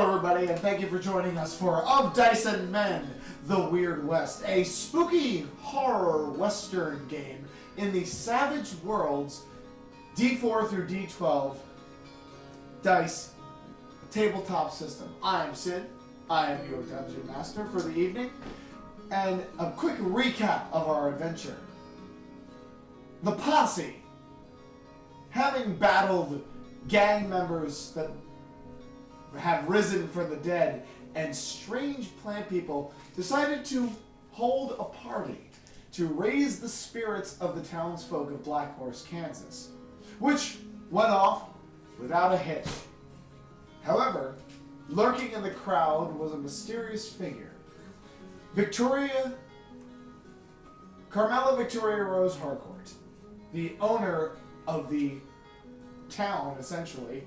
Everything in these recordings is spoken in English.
Hello everybody, and thank you for joining us for Of Dice and Men, The Weird West, a spooky horror western game in the Savage Worlds D4 through D12 dice tabletop system. I am Sid, I am your Dungeon Master for the evening, and a quick recap of our adventure. The posse, having battled gang members that have risen from the dead and strange plant people, decided to hold a party to raise the spirits of the townsfolk of Black Horse, Kansas, which went off without a hitch. However, lurking in the crowd was a mysterious figure. Carmela Victoria Rose Harcourt, the owner of the town, essentially,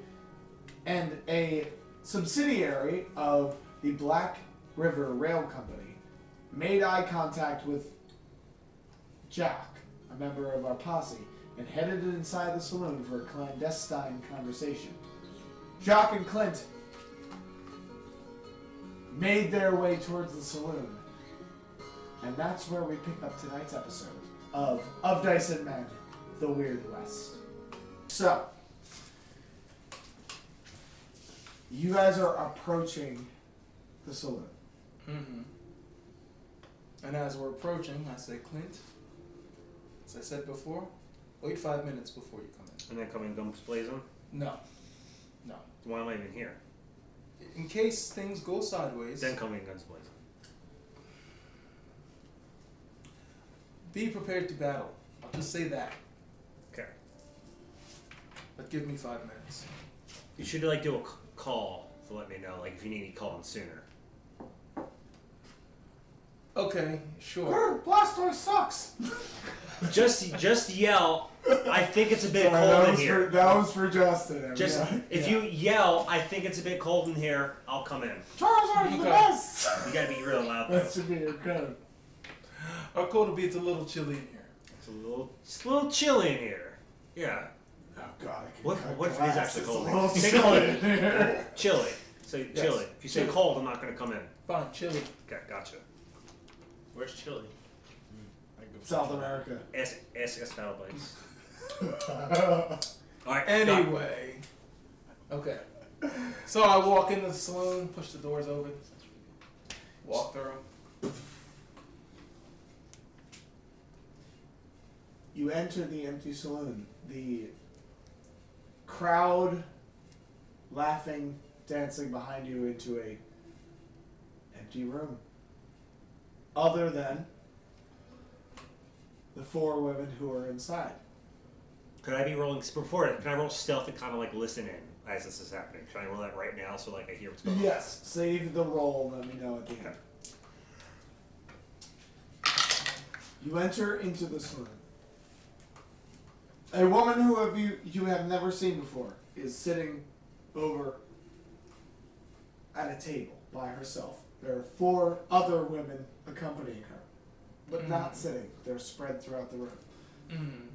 and a subsidiary of the Black River Rail Company, made eye contact with Jacques, a member of our posse, and headed inside the saloon for a clandestine conversation. Jacques and Clint made their way towards the saloon, and that's where we pick up tonight's episode of Dice and Men, The Weird West. So, you guys are approaching the saloon. Mm-hmm. And as we're approaching, I say, Clint, as I said before, wait 5 minutes before you come in. And then come in guns blazing? No. Why am I even here? In case things go sideways. Then come in guns blazing. Be prepared to battle. I'll just say that. Okay. But give me 5 minutes. You should do a call to let me know, if you need me calling sooner. Okay, sure. Blastoise sucks! Just yell, I think it's a bit cold in here. That was for Justin. If you yell, I think it's a bit cold in here, I'll come in. Charizard's the best! You gotta be real loud. That should be your code. Our code will be it's a little chilly in here. It's a little chilly in here. Yeah. Oh god, I What if it is actually cold? Say cold. Chilly. So Yes. chilly. If you say cold, I'm not gonna come in. Fine, chilly. Okay, gotcha. Where's Chile? South America. Ask Battle Bites. Alright. Anyway. Okay. So I walk into the saloon, push the doors open, walk through. You enter the empty saloon. The crowd laughing, dancing behind you into a empty room. Other than the 4 women who are inside. Could I be rolling before it? Can I roll stealth and kind of listen in as this is happening? Can I roll that right now so I hear what's going on? Yes. Save the roll. Let me know at the end. You enter into the saloon. A woman who you have never seen before is sitting over at a table by herself. There are 4 other women accompanying her, but not sitting. They're spread throughout the room. Mm.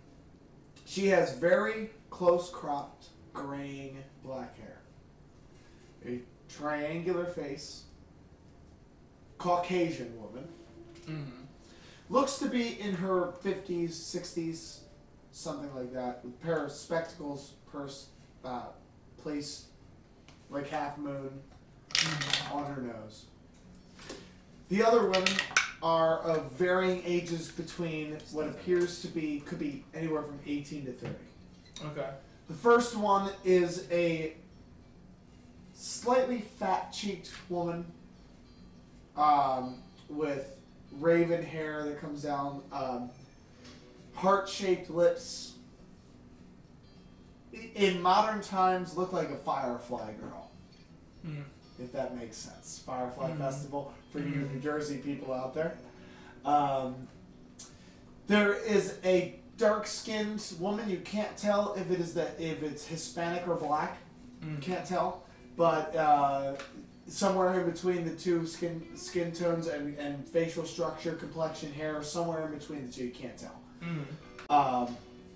She has very close-cropped, graying black hair, a triangular face, Caucasian woman, looks to be in her 50s, 60s, something like that, with a pair of spectacles placed like half moon on her nose. The other women are of varying ages between what appears to be, could be anywhere from 18 to 30. Okay. The first one is a slightly fat-cheeked woman with raven hair that comes down, heart-shaped lips. In modern times, look like a Firefly girl. If that makes sense. Firefly Festival for you New Jersey people out there. There is a dark-skinned woman. You can't tell if it's Hispanic or black. You can't tell. But somewhere in between the two skin tones and facial structure, complexion, hair, somewhere in between the two, you can't tell.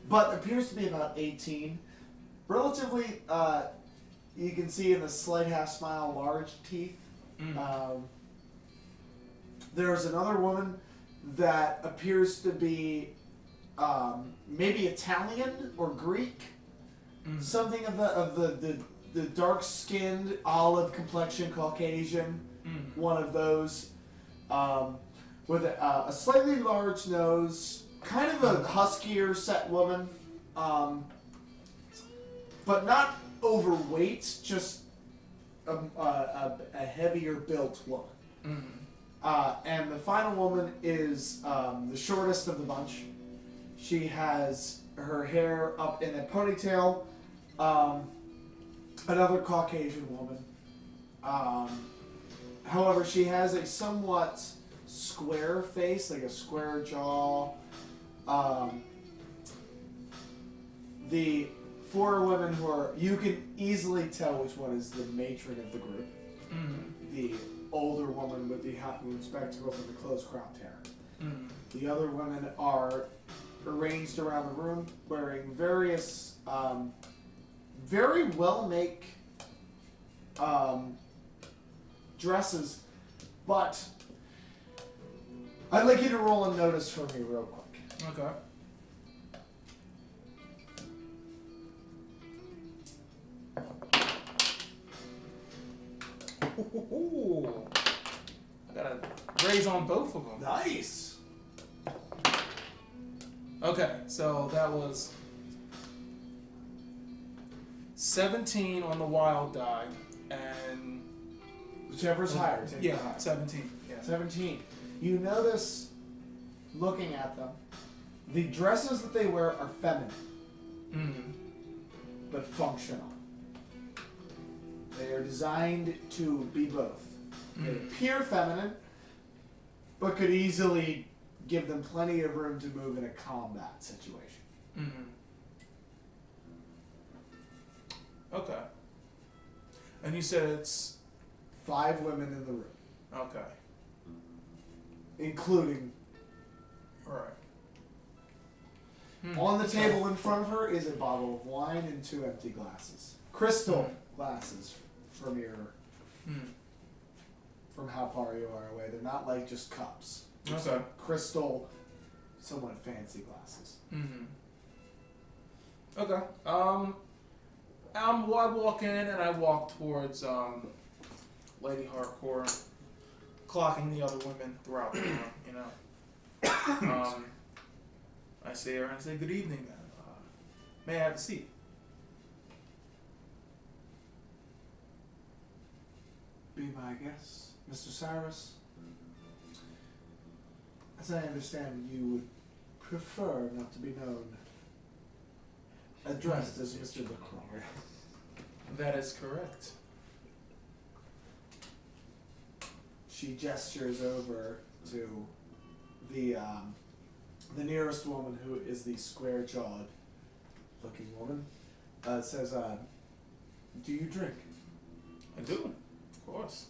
But appears to be about 18. Relatively You can see in the slight half smile large teeth. There's another woman that appears to be maybe Italian or Greek. Something of the dark-skinned, olive complexion Caucasian. One of those. With a slightly large nose. Kind of a huskier set woman. But not overweight, just a heavier built woman. And the final woman is the shortest of the bunch. She has her hair up in a ponytail. Another Caucasian woman. However, she has a somewhat square face, like a square jaw. The four women who are, you can easily tell which one is the matron of the group. The older woman with the half moon spectacles and the close cropped hair. The other women are arranged around the room wearing various very well-make dresses, but I'd like you to roll a notice for me real quick. Okay. Ooh. I got a raise on both of them. Nice. Okay, so that was 17 on the wild die, and Whichever's higher. Take the higher. 17. Yeah. 17. You notice, looking at them, the dresses that they wear are feminine, but functional. They are designed to be both. They appear feminine, but could easily give them plenty of room to move in a combat situation. Okay. And you said it's 5 women in the room, okay. including. All right. On the table in front of her is a bottle of wine and 2 empty glasses. Crystal glasses from your... From how far you are away. They're not like just cups. It's Okay. like crystal, somewhat fancy glasses. Okay. I walk in and I walk towards Lady Hardcore, clocking the other women throughout the room, you know. I see her and I say, "Good evening, ma'am. May I have a seat?" Be my guest, Mr. Cyrus. As I understand, you would prefer not to be known addressed as Mr. LaCroix. That is correct. She gestures over to the nearest woman, who is the square-jawed looking woman. Says, "Do you drink?" I do, of course.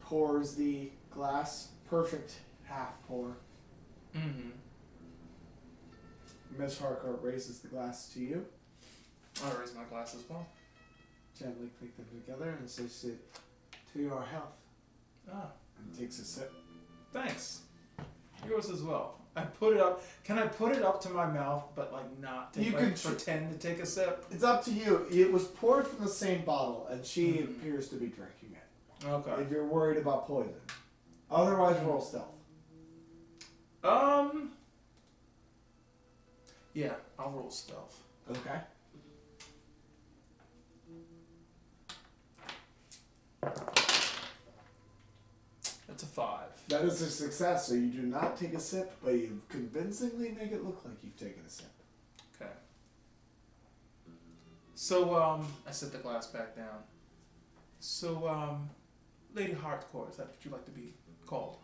Pours the glass, perfect half pour. Miss Harcourt raises the glass to you. I raise my glass as well. Gently click them together and says, "To your health." And takes a sip. Thanks. Yours as well. I put it up. Can I put it up to my mouth, but like not take, You like, can pretend to take a sip? It's up to you. It was poured from the same bottle, and she appears to be drinking it. Okay. If you're worried about poison. Otherwise, roll stealth. Yeah, I'll roll stealth. Okay. That's a 5. That is a success, so you do not take a sip, but you convincingly make it look like you've taken a sip. Okay. So, I set the glass back down. So, Lady Hardcore, is that what you like to be called?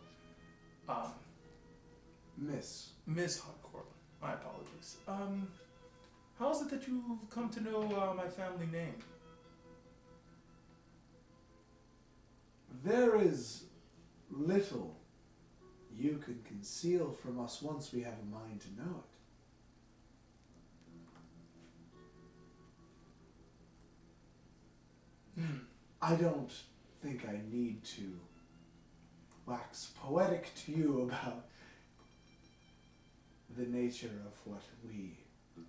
Miss. Miss Hardcore. My apologies. How is it that you've come to know my family name? There is little you can conceal from us once we have a mind to know I don't think I need to wax poetic to you about the nature of what we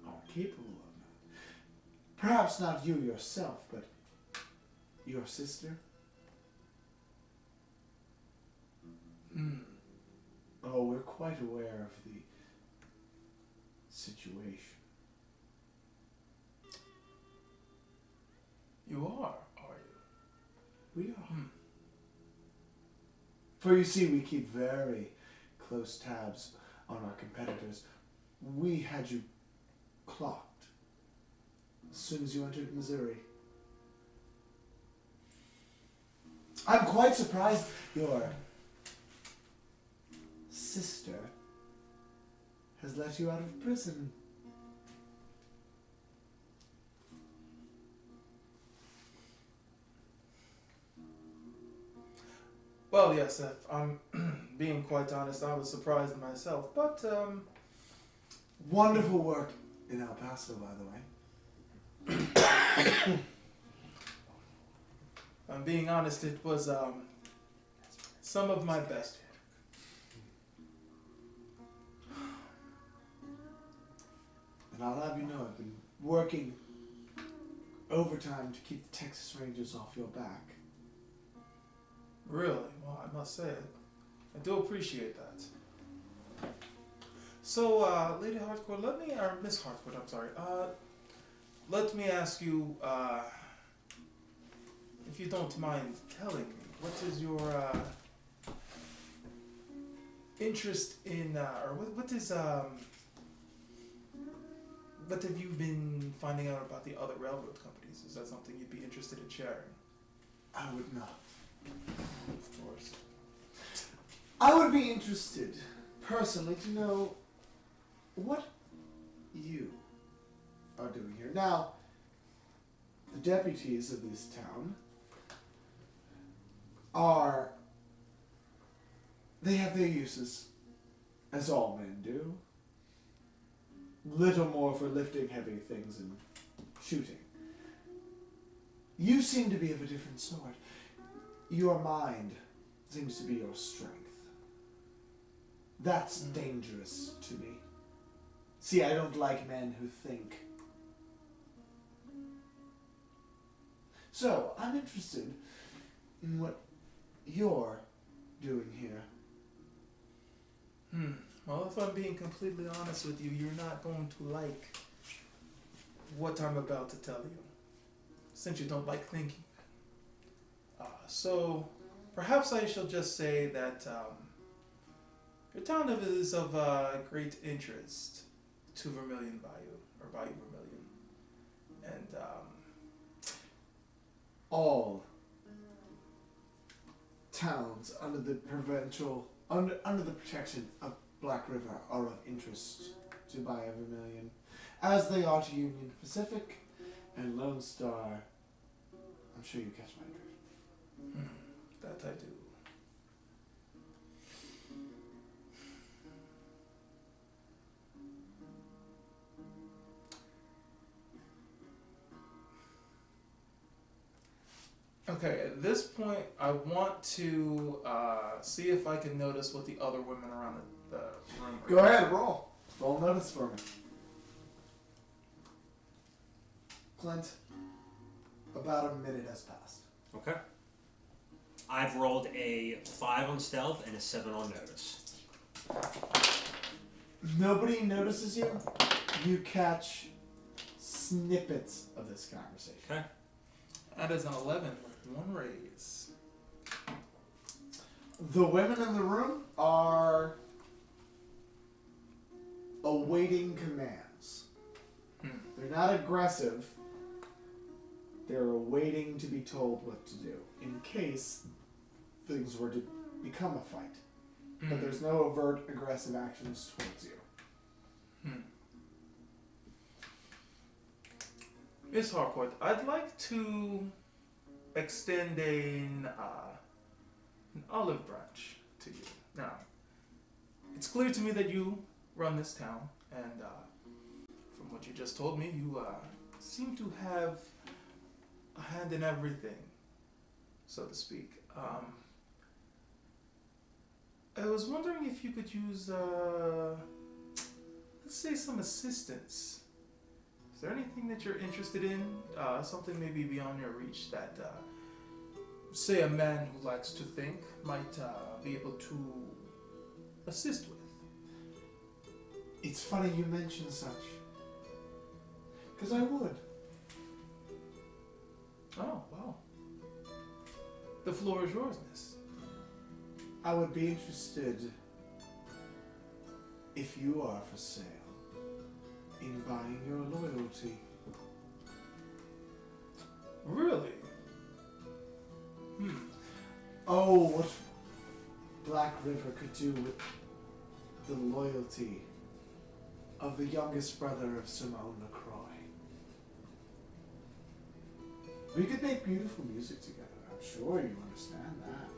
are capable of. Perhaps not you yourself, but your sister? Oh, we're quite aware of the situation. You are you? We are. For you see, we keep very close tabs on our competitors. We had you clocked as soon as you entered Missouri. I'm quite surprised your sister has let you out of prison. Well, yes, if I'm being quite honest, I was surprised myself, but, Wonderful work in El Paso, by the way. I'm being honest, it was, some of my best work. And I'll have you know, I've been working overtime to keep the Texas Rangers off your back. Really? Well, I must say it. I do appreciate that. So, Lady Hardcore, or Miss Hardcore, I'm sorry, let me ask you, if you don't mind telling me, what is your, interest in, or what have you been finding out about the other railroad companies? Is that something you'd be interested in sharing? I would not. Of course. I would be interested, personally, to know what you are doing here. Now, the deputies of this town they have their uses, as all men do. Little more for lifting heavy things and shooting. You seem to be of a different sort. Your mind seems to be your strength. That's dangerous to me. See, I don't like men who think. So, I'm interested in what you're doing here. Well, if I'm being completely honest with you, you're not going to like what I'm about to tell you, since you don't like thinking. So, perhaps I shall just say that your town is of great interest to Vermilion Bayou, or Bayou Vermilion. And, all towns under the under the protection of Black River are of interest to Bayou Vermilion, as they are to Union Pacific and Lone Star. I'm sure you catch my drift. That I do. Okay, at this point, I want to see if I can notice what the other women around the room are Go ahead, roll. Roll notice for me. Clint, about a minute has passed. Okay. I've rolled a 5 on stealth and a 7 on notice. Nobody notices you. You catch snippets of this conversation. Okay. That is an 11 with 1 raise. The women in the room are awaiting commands. They're not aggressive. They're awaiting to be told what to do in case things were to become a fight. But there's no overt aggressive actions towards you. Miss Harcourt, I'd like to extend an olive branch to you. Now, it's clear to me that you run this town, and from what you just told me, you seem to have a hand in everything so to speak. I was wondering if you could use, let's say, some assistance. Is there anything that you're interested in? Something maybe beyond your reach that, say, a man who likes to think might be able to assist with? It's funny you mention such. Because I would. Oh, wow. The floor is yours, miss. I would be interested, if you are for sale, in buying your loyalty. Really? Oh, what Black River could do with the loyalty of the youngest brother of Simone LaCroix. We could make beautiful music together. I'm sure you understand that.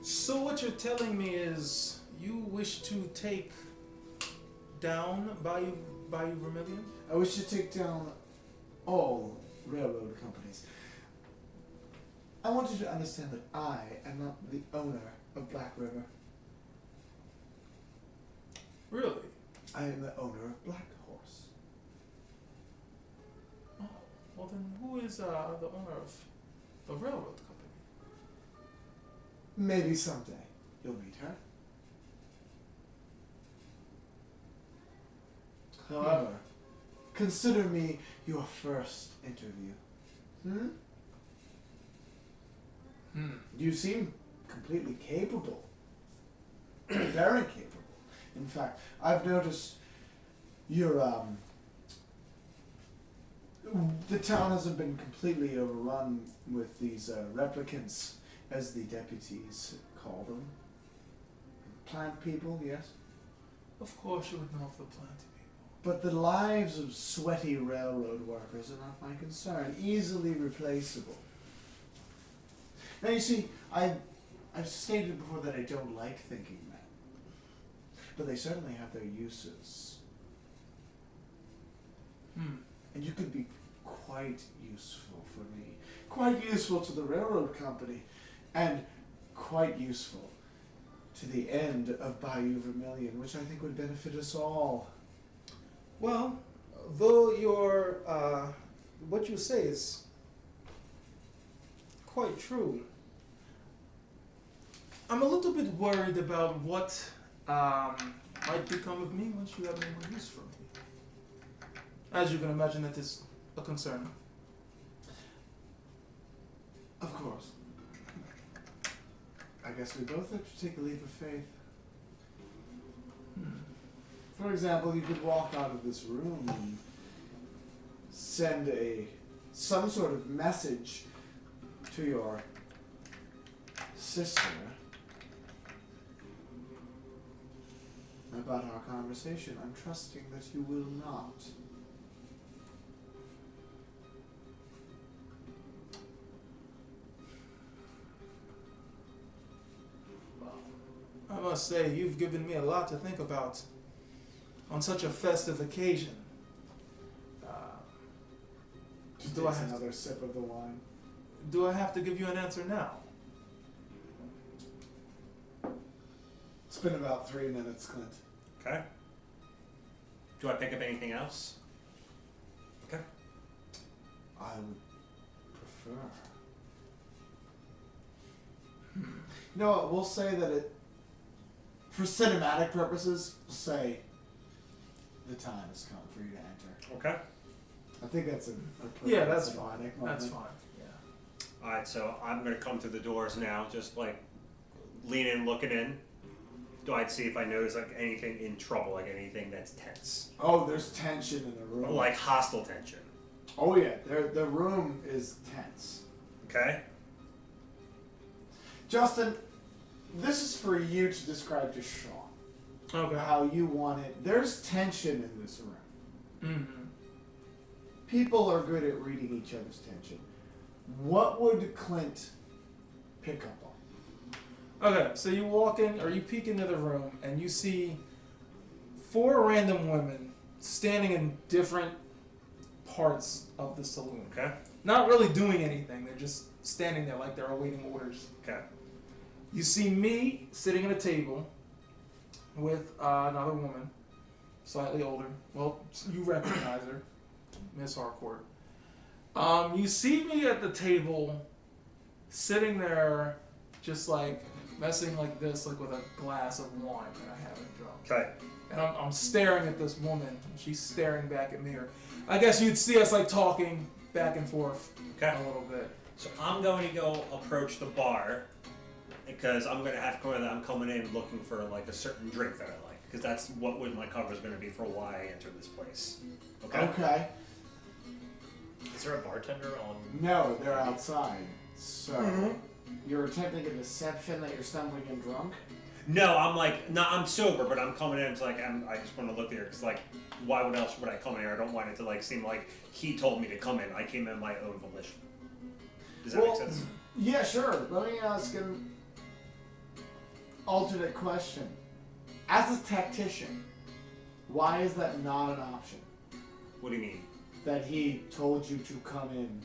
So what you're telling me is you wish to take down Bayou Vermilion? I wish to take down all railroad companies. I want you to understand that I am not the owner of Black River. Really? I am the owner of Black Horse. Oh, well then who is the owner of the railroad company? Maybe someday you'll meet her. However, consider me your first interview. You seem completely capable. Very capable. In fact, I've noticed your the town hasn't been completely overrun with these replicants, as the deputies call them. Plant people, yes? Of course you would know of the plant people. But the lives of sweaty railroad workers are not my concern. Easily replaceable. Now you see, I've stated before that I don't like thinking men. But they certainly have their uses. And you could be quite useful for me. Quite useful to the railroad company. And quite useful to the end of Bayou Vermilion, which I think would benefit us all. Well, though your what you say is quite true, I'm a little bit worried about what might become of me once you have no more use for me. As you can imagine, that is a concern. Of course. I guess we both have to take a leap of faith. For example, you could walk out of this room and send some sort of message to your sister about our conversation. I'm trusting that you will not. I must say, you've given me a lot to think about on such a festive occasion. Do I have another sip of the wine? Do I have to give you an answer now? It's been about 3 minutes, Clint. Okay. Do I pick up anything else? Okay. I would prefer. You know what? We'll say that it, for cinematic purposes, say the time has come for you to enter. Okay. I think that's a Yeah, that's cinematic fine. moment. That's fine. Yeah. Alright, so I'm going to come through the doors now, just like lean in, looking in. Do I see if I notice like anything in trouble, like anything that's tense? Oh, there's tension in the room. Like hostile tension. Oh yeah, the room is tense. Okay? Justin, this is for you to describe to Sean. Okay. How you want it. There's tension in this room. Mm-hmm. People are good at reading each other's tension. What would Clint pick up on? Okay, so you walk in, or you peek into the room, and you see 4 random women standing in different parts of the saloon. Okay. not really doing anything. They're just standing there like they're awaiting orders. Okay. You see me sitting at a table with another woman, slightly older. Well, you recognize her, Miss Harcourt. You see me at the table, sitting there, just like messing like this, like with a glass of wine that I haven't drunk. Okay. And I'm staring at this woman, and she's staring back at me. Or I guess you'd see us like talking back and forth Okay. a little bit. So I'm going to go approach the bar because I'm going to have to that I'm coming in looking for like a certain drink that I like because that's what my cover is going to be for why I entered this place. Okay. Okay. Is there a bartender on? No, they're outside. So you're attempting a deception that you're stumbling and drunk. No, I'm sober, but I'm coming in. It's like I just want to look there because like, why else would I come in here? I don't want it to like seem like he told me to come in. I came in my own volition. Does that make sense? Yeah, sure. Let me ask an alternate question. As a tactician, why is that not an option? What do you mean? That he told you to come in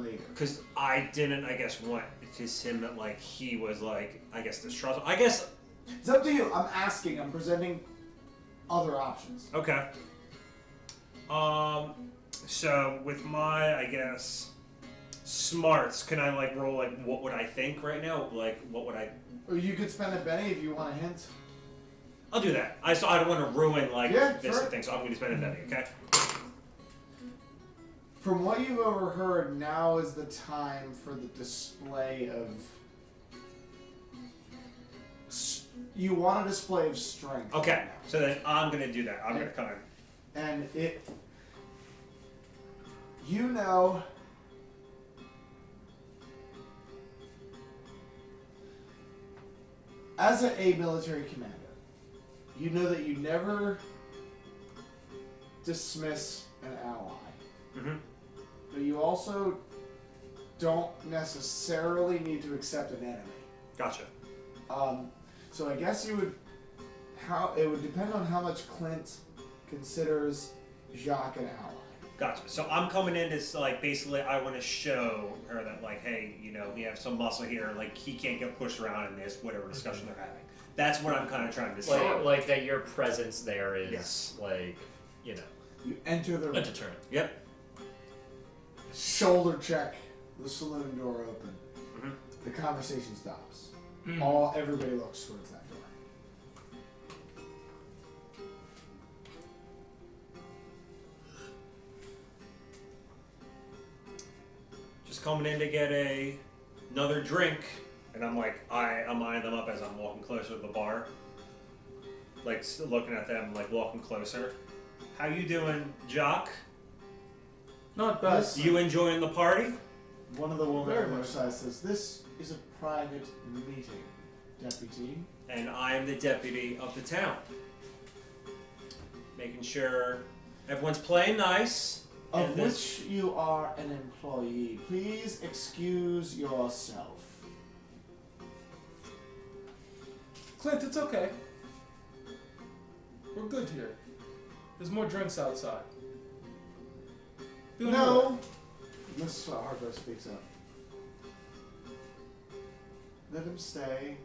later. Because I didn't, I guess, want to him that like he was like, I guess distrustful. I guess. It's up to you. I'm asking. I'm presenting other options. Okay. So with my, I guess, smarts, can I like roll like what would I think right now? Like what would I? Or you could spend a Benny if you want a hint. I'll do that. I don't want to ruin like this sure. thing, so I'm going to spend a penny. Okay. From what you've overheard, now is the time for the display of. You want a display of strength. Okay. Right now. So then I'm going to do that. I'm going to come in. And it. You know. As a military commander, you know that you never dismiss an ally. Mm-hmm. But you also don't necessarily need to accept an enemy. Gotcha. So I guess you would. It would depend on how much Clint considers Jacques an ally. Gotcha. So I'm coming in to like basically I want to show her that like, hey, you know, we have some muscle here. Like he can't get pushed around in this whatever discussion they're having. That's what I'm kind of trying to say. Like that your presence there is Yes. like, you know, You enter the a deterrent. Yep. shoulder check, the saloon door open. Mm-hmm. The conversation stops. Mm. Everybody looks towards that door. Just coming in to get another drink, and I'm like, I'm eyeing them up as I'm walking closer to the bar. Like looking at them, like walking closer. How you doing, Jacques? Not bad. Yes. You enjoying the party? One of the women Very on the other much. side says, "This is a private meeting, deputy." And I am the deputy of the town. Making sure everyone's playing nice. Of and this- which you are an employee. Please excuse yourself. Clint, it's okay. We're good here. There's more drinks outside. Doing all right. No. Miss Harper speaks up. Let him stay.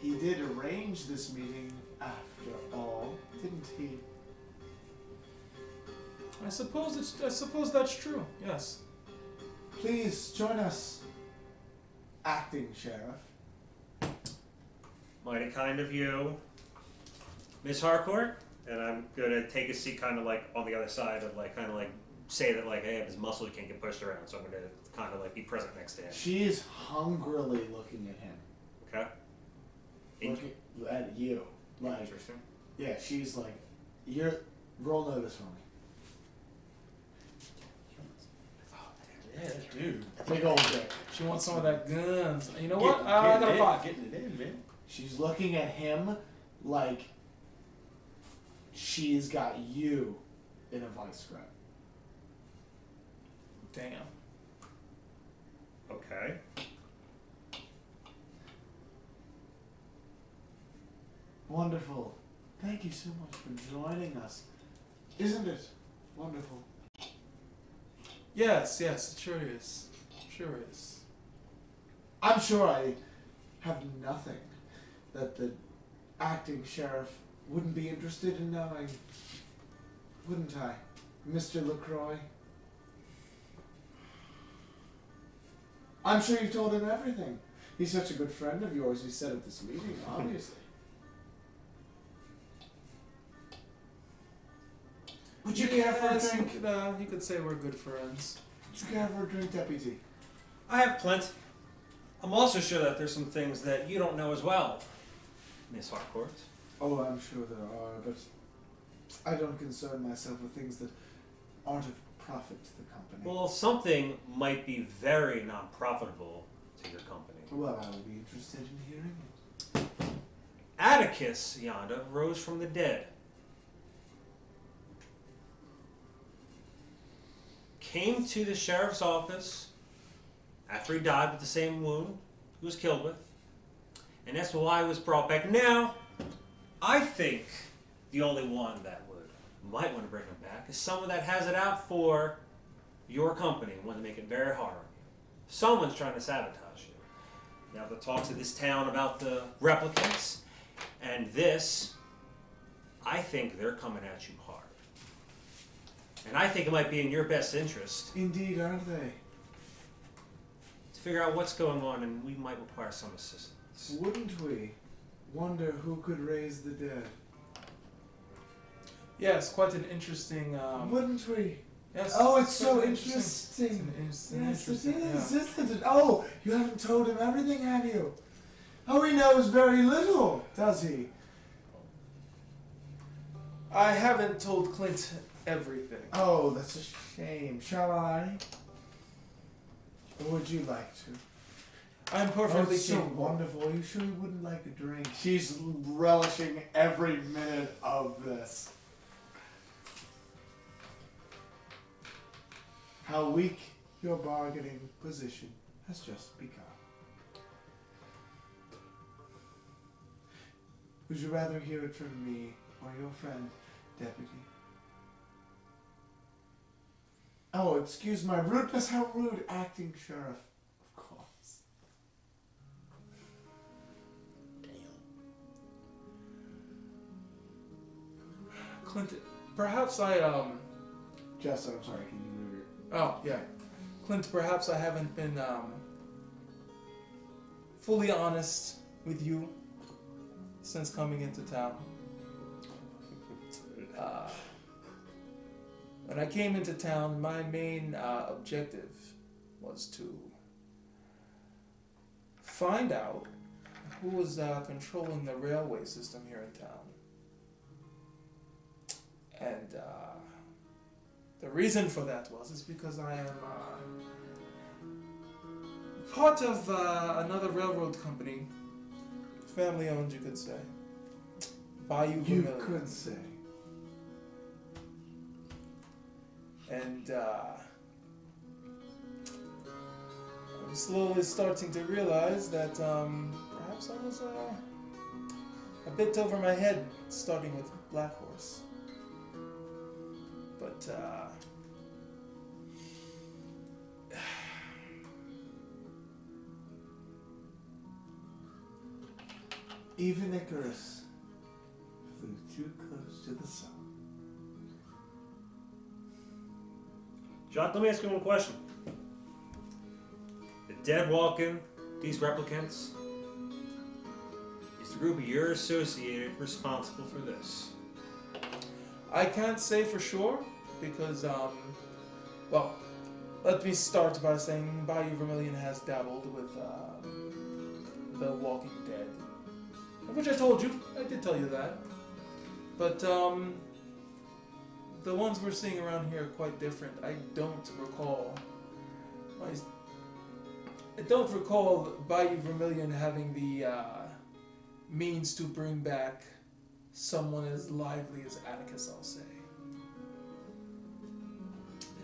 He did arrange this meeting after all, didn't he? I suppose that's true. Yes. Please join us, acting sheriff. Mighty kind of you, Miss Harcourt. And I'm gonna take a seat, kind of like on the other side of like, kind of like say that like, hey, his muscle can't get pushed around, so I'm gonna kind of like be present next to him. She is hungrily looking at him. Okay. Looking at you. Like, Interesting. yeah, she's like, roll notice for me. Yeah, dude. Big old dick. She wants some of that guns. You know what? I got a 5. Getting it in, man. She's looking at him like she's got you in a vice grip. Damn. Okay. Wonderful. Thank you so much for joining us. Isn't it wonderful? Yes, it sure is. Sure is. I'm sure I have nothing that the acting sheriff wouldn't be interested in knowing. Wouldn't I, Mr. LaCroix? I'm sure you've told him everything. He's such a good friend of yours, you said at this meeting, obviously. Would you care for a drink? No, you could say we're good friends. Would you care for a drink, Deputy? I have Clint. I'm also sure that there's some things that you don't know as well, Miss Harcourt. Oh, I'm sure there are, but I don't concern myself with things that aren't of profit to the company. Well, something might be very non-profitable to your company. Well, I will be interested in hearing it. Atticus yonder rose from the dead. Came to the sheriff's office after he died with the same wound he was killed with. And that's why I was brought back. Now, I think the only one that might want to bring him back is someone that has it out for your company and want to make it very hard on you. Someone's trying to sabotage you. Now the talks of this town about the replicants and this, I think they're coming at you hard. And I think it might be in your best interest Indeed, aren't they? to figure out what's going on, and we might require some assistance. Wouldn't we wonder who could raise the dead? Yes, quite an interesting. Wouldn't we? Yes. Oh, it's so quite interesting. It's Yes, it interesting. is, Yeah. isn't it? Oh, you haven't told him everything, have you? Oh, he knows very little, does he? I haven't told Clint everything. Oh, that's a shame. Shall I? Or would you like to? I'm Oh, perfectly it's so capable. wonderful. You sure you wouldn't like a drink? She's relishing every minute of this. How weak your bargaining position has just become. Would you rather hear it from me or your friend, Deputy? Oh, excuse my rudeness. How rude, acting sheriff. Of course. Clint, perhaps I Jess, I'm sorry. Can you move your... Oh, yeah. Clint, perhaps I haven't been fully honest with you since coming into town. When I came into town, my main objective was to find out who was controlling the railway system here in town. And the reason for that is because I am part of another railroad company, family owned, you could say. Bayou You Vermilion. could say. And I'm slowly starting to realize that perhaps I was a bit over my head, starting with Black Horse. But Even Icarus flew too close to the sun. Jacques, let me ask you one question. The dead walking, these replicants, is the group you're associated responsible for this? I can't say for sure because, well, let me start by saying Bayou Vermilion has dabbled with The Walking Dead, which I told you. I did tell you that. But the ones we're seeing around here are quite different. I don't recall Bayou Vermilion having the means to bring back someone as lively as Atticus, I'll say.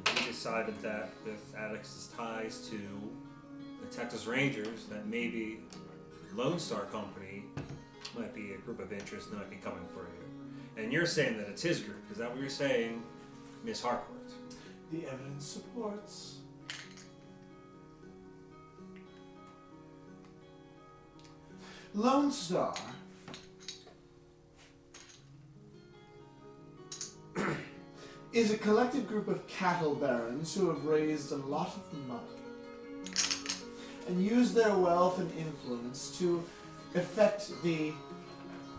And we decided that with Atticus's ties to the Texas Rangers, that maybe Lone Star Company might be a group of interest that might be coming for you. And you're saying that it's his group. Is that what you're saying, Miss Harcourt? The evidence supports. Lone Star is a collective group of cattle barons who have raised a lot of money and used their wealth and influence to affect the,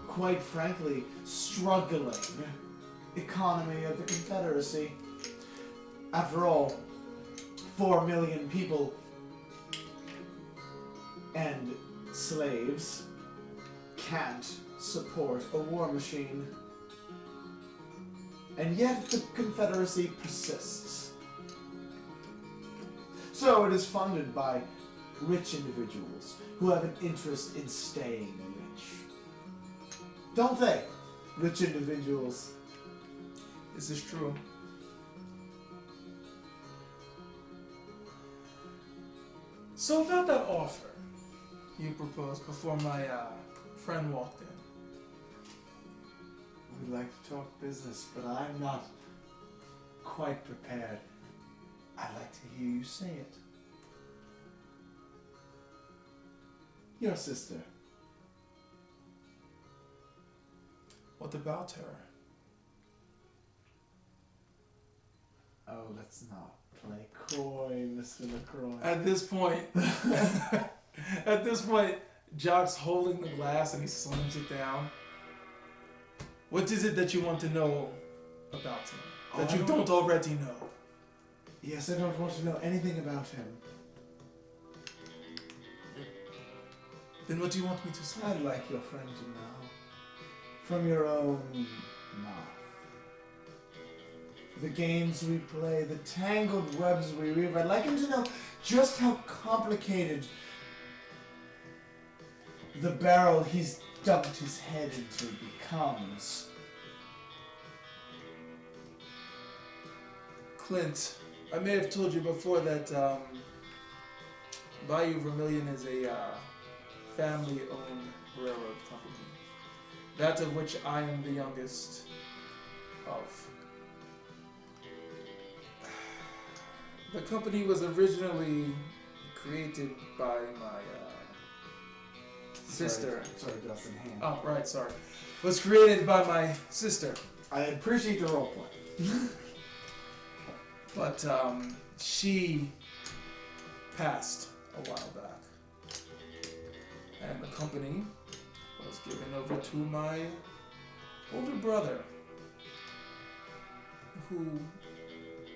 quite frankly, struggling economy of the Confederacy. After all, 4 million people and slaves can't support a war machine. And yet the Confederacy persists. So it is funded by rich individuals who have an interest in staying rich. Don't they, rich individuals? This is true. So about that offer you proposed before my friend walked in. We'd like to talk business, but I'm not quite prepared. I'd like to hear you say it. Your sister. What about her? Oh, let's not play coy, Mr. LaCroix. At this point, Jacques holding the glass and he slams it down. What is it that you want to know about him that you don't already know? Yes, I don't want to know anything about him. Then what do you want me to say? I'd like your friend to know. From your own mouth. The games we play, the tangled webs we weave. I'd like him to know just how complicated the barrel he's dumped his head into becomes. Clint, I may have told you before that Bayou Vermilion is a family-owned railroad company. That of which I am the youngest of. The company was originally created by my sister. Sorry, Dustin. Hand. Oh, right, sorry. Was created by my sister. I appreciate the roleplay. But she passed a while back. And the company was given over to my older brother, who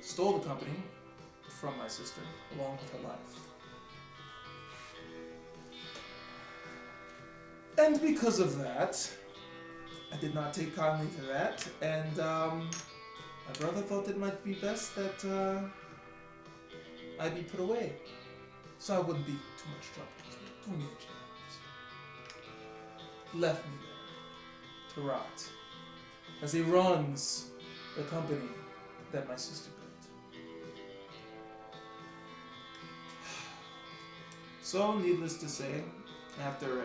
stole the company from my sister along with her life. And because of that, I did not take kindly to that, and my brother thought it might be best that I be put away, so I wouldn't be too much trouble. Threw me in jail. Left me there to rot as he runs the company that my sister built. So, needless to say, after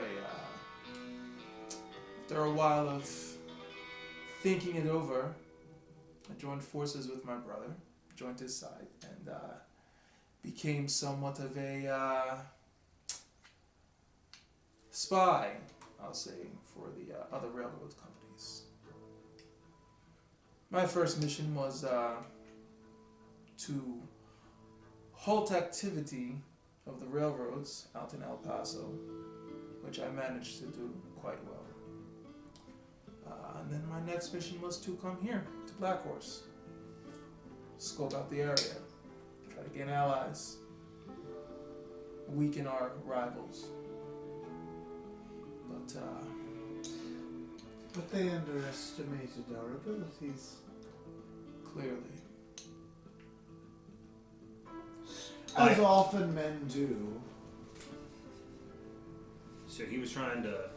a while of thinking it over, I joined forces with my brother, joined his side, and became somewhat of a spy, I'll say, for the other railroad companies. My first mission was to halt activity of the railroads out in El Paso, which I managed to do quite well. And then my next mission was to come here, to Black Horse, scope out the area, try to gain allies, weaken our rivals. But they underestimated our abilities. Clearly. As often men do. So he was trying to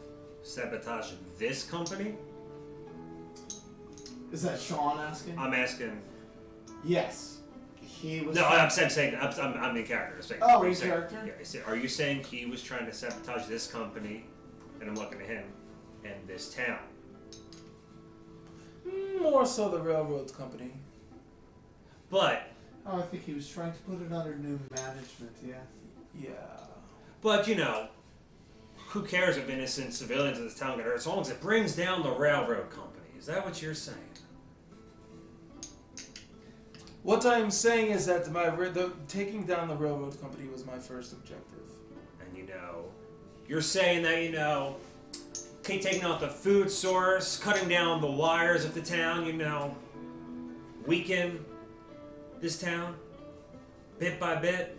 sabotage this company? Is that Sean asking? I'm asking. Yes. He was. No, I'm saying I'm in character. I'm saying, Oh, are you in saying- character? Yeah. Are you saying he was trying to sabotage this company, and I'm looking at him, and this town? More so the railroad company. But Oh, I think he was trying to put it under new management, yeah. Yeah. But, you know, who cares if innocent civilians in this town get hurt as long as it brings down the railroad company? Is that what you're saying? What I'm saying is that taking down the railroad company was my first objective. And, you know, you're saying that, you know, taking out the food source, cutting down the wires of the town, you know, weaken this town bit by bit.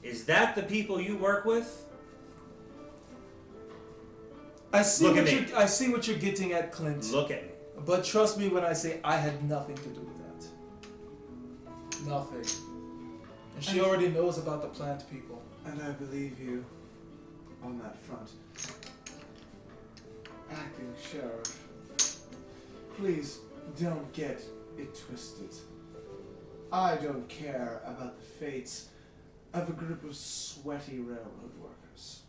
Is that the people you work with? I see Look what at me. I see what you're getting at, Clint. Look at me. But trust me when I say I had nothing to do with that. Nothing. And she already knows about the plant people. And I believe you on that front. Acting Sheriff, please don't get it twisted. I don't care about the fates of a group of sweaty railroad workers.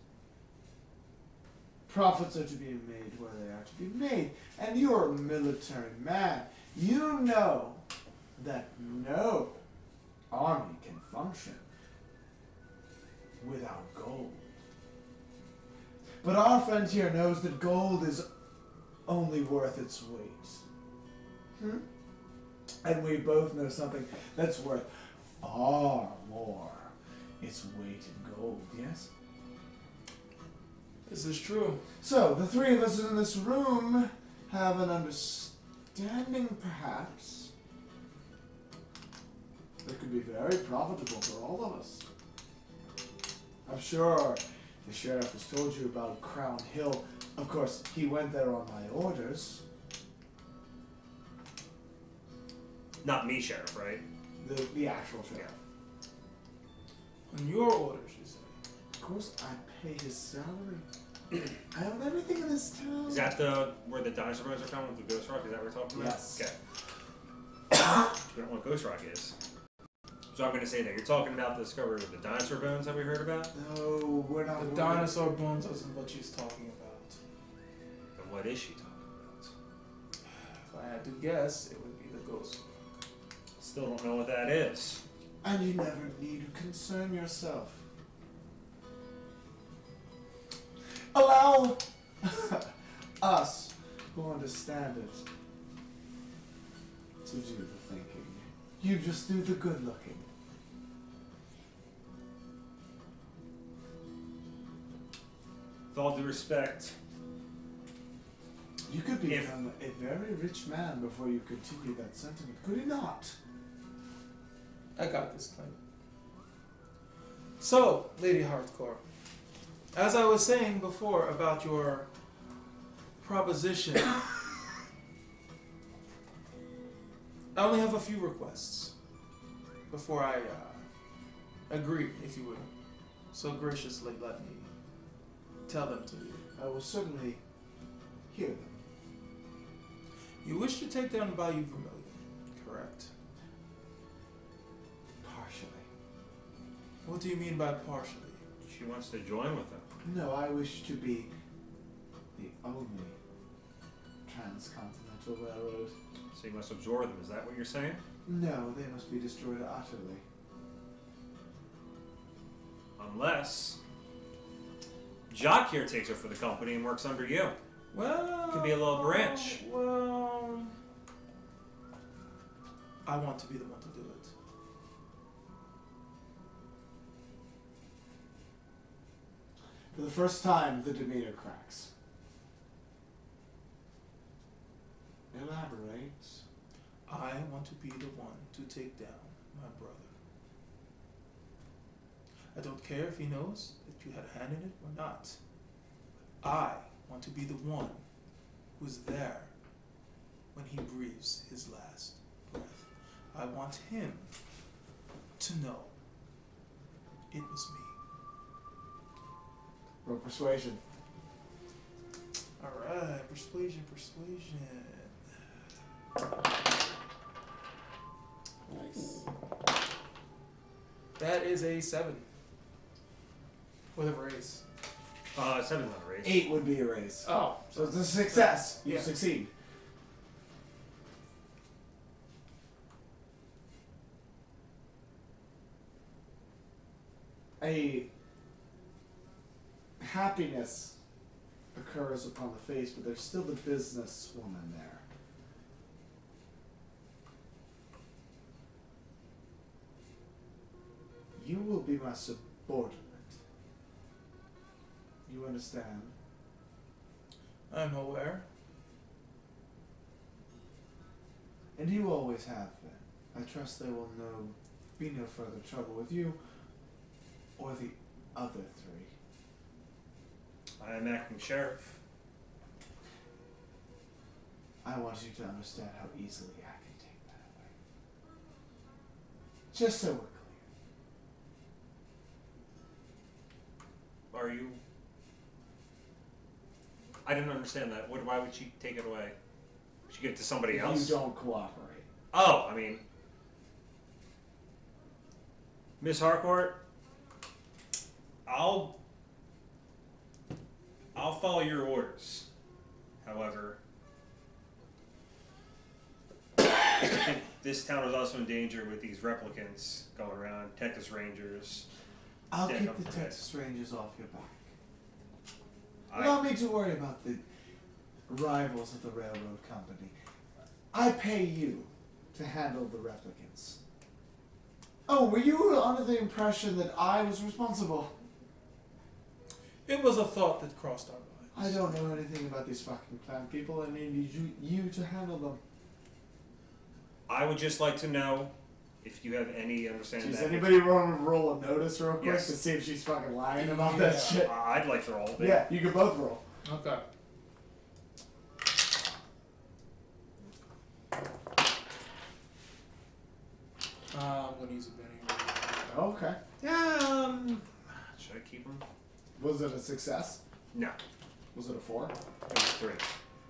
Profits are to be made where they are to be made, and you're a military man. You know that no army can function without gold. But our friend here knows that gold is only worth its weight. And we both know something that's worth far more its weight in gold, yes? This is true. So, the three of us in this room have an understanding, perhaps, that could be very profitable for all of us. I'm sure the sheriff has told you about Crown Hill. Of course, he went there on my orders. Not me, Sheriff, right? The actual sheriff. On your orders, you say. Of course, I pay his salary. I own everything in this town. Is that where the dinosaur bones are found with the Ghost Rock? Is that what we're talking about? Yes. Okay. You don't know what Ghost Rock is. So I'm going to say that you're talking about the discovery of the dinosaur bones that we heard about? No, we're not. The dinosaur bones isn't what she's talking about. And what is she talking about? If I had to guess, it would be the ghost. Still don't know what that is. And you never need to concern yourself. Allow us, who understand it, to do the thinking. You just do the good looking. With all due respect, You could become a very rich man before you continue that sentiment, could you not? I got this, Clint. So, Lady Hardcore, as I was saying before about your proposition, I only have a few requests before I agree, if you would so graciously let me tell them to you. I will certainly hear them. You wish to take down Bayou Vermilion, correct? Partially. What do you mean by partially? she wants to join with them. No, I wish to be the only transcontinental railroad. So you must absorb them. Is that what you're saying? No, they must be destroyed utterly. Unless Jacques here takes her for the company and works under you. Well, Could be a little branch. Well, I want to be the one to do it. For the first time, the demeanor cracks. Elaborate. I want to be the one to take down my brother. I don't care if he knows that you had a hand in it or not. I want to be the one who's there when he breathes his last breath. I want him to know it was me. Roll persuasion. Alright, persuasion. Nice. That is a 7. With a raise. 7's not a race. 8 would be a raise. Oh. So it's a success. You Yeah. succeed. A happiness occurs upon the face, but there's still the businesswoman there. You will be my subordinate. You understand? I'm aware. And you always have been. I trust there will be no further trouble with you or the other three. I am acting sheriff. I want you to understand how easily I can take that away. Just so we're clear. Are you? I didn't understand that. Why would she take it away? Would she give it to somebody If else? you don't cooperate. Oh, I mean, Miss Harcourt, I'll follow your orders. However, I think this town is also in danger with these replicants going around, Texas Rangers. I'll Stand keep up the for that. Texas Rangers off your back. Allow me to worry about the rivals of the railroad company. I pay you to handle the replicants. Oh, were you under the impression that I was responsible? It was a thought that crossed our I minds. don't know anything about these fucking plant people. I need you to handle them. I would just like to know if you have any understanding. Does that anybody want to roll a notice real quick Yes. to see if she's fucking lying about that shit? I'd like to roll. But Yeah, you can both roll. Okay. I'm gonna use a Benny. Okay. Should I keep them? Was it a success? No, Was it a 4? it was 3.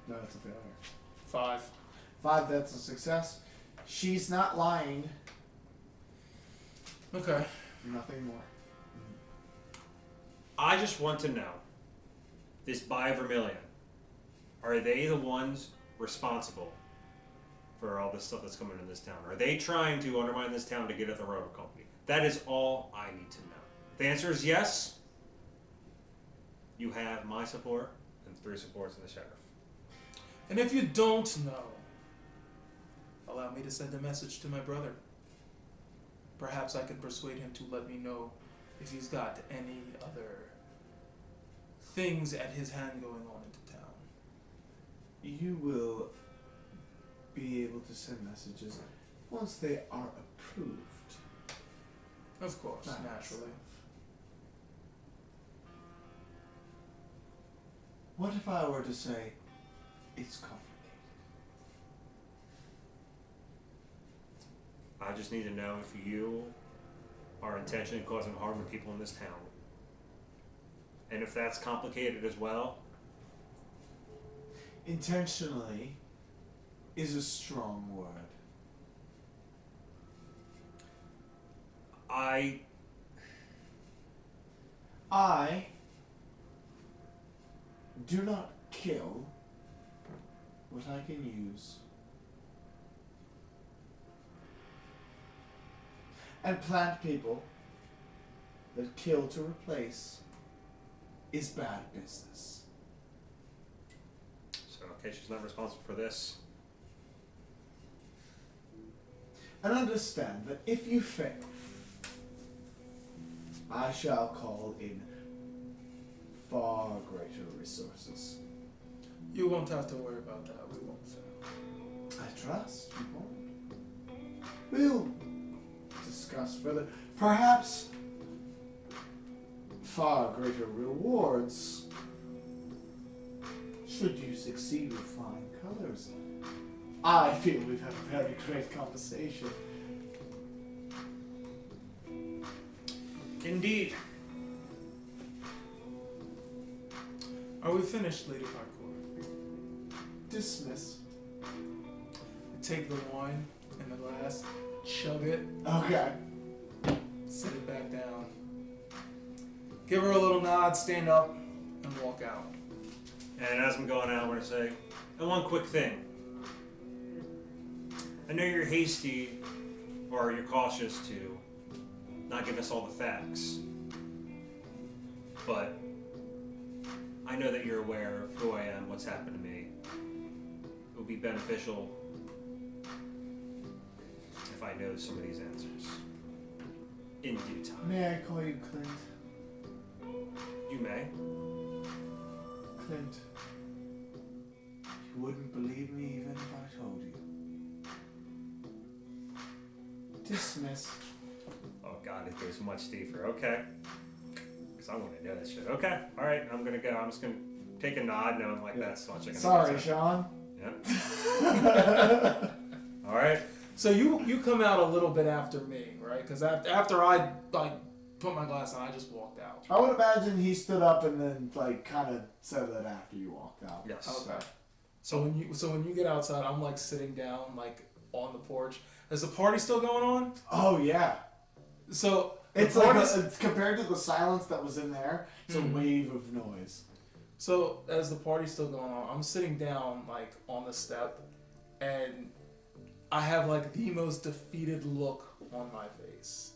No, it's a failure. 5. 5, that's a success. She's not lying. Okay. Nothing more. I just want to know, this buy Vermilion, are they the ones responsible for all this stuff that's coming in this town? Are they trying to undermine this town to get at the railroad company? That is all I need to know. If the answer is yes, you have my support and 3 supports in the sheriff. And if you don't know, allow me to send a message to my brother. Perhaps I can persuade him to let me know if he's got any other things at his hand going on into town. You will be able to send messages once they are approved. Of course, Nice. naturally. What if I were to say it's complicated? I just need to know if you are intentionally causing harm to people in this town. And if that's complicated as well, Intentionally is a strong word. I do not kill what I can use. And plant people that kill to replace is bad business. so okay, she's not responsible for this. And understand that if you fail, I shall call in far greater resources. You won't have to worry about that. We won't fail. I trust you won't. We'll discuss further. Perhaps far greater rewards should you succeed with flying colors. I feel we've had a very great conversation. Indeed. Are we finished, Lady Harcourt? Dismiss. Take the wine in the glass, chug it, Okay. set it back down. Give her a little nod, stand up, and walk out. And as I'm going out, I'm going to say, and one quick thing. I know you're hasty, or you're cautious to not give us all the facts. but I know that you're aware of who I am, what's happened to me. It would be beneficial if I know some of these answers in due time. May I call you Clint? You may. Clint, you wouldn't believe me even if I told you. Dismissed. Oh god, it goes much deeper. Okay. Because I want to know that shit. Okay. Alright, I'm going to go. I'm just going to take a nod knowing like that's much I can Sorry, Sean. Yeah. Alright. So you come out a little bit after me, right? Because after I like put my glass on, I just walked out. I would imagine he stood up and then like kind of said that after you walked out. Yes. Okay. So when you get outside, I'm like sitting down like on the porch. Is the party still going on? Oh yeah. So It's like it's compared to the silence that was in there. It's a wave of noise. So as the party's still going on, I'm sitting down like on the step, and I have like the most defeated look on my face.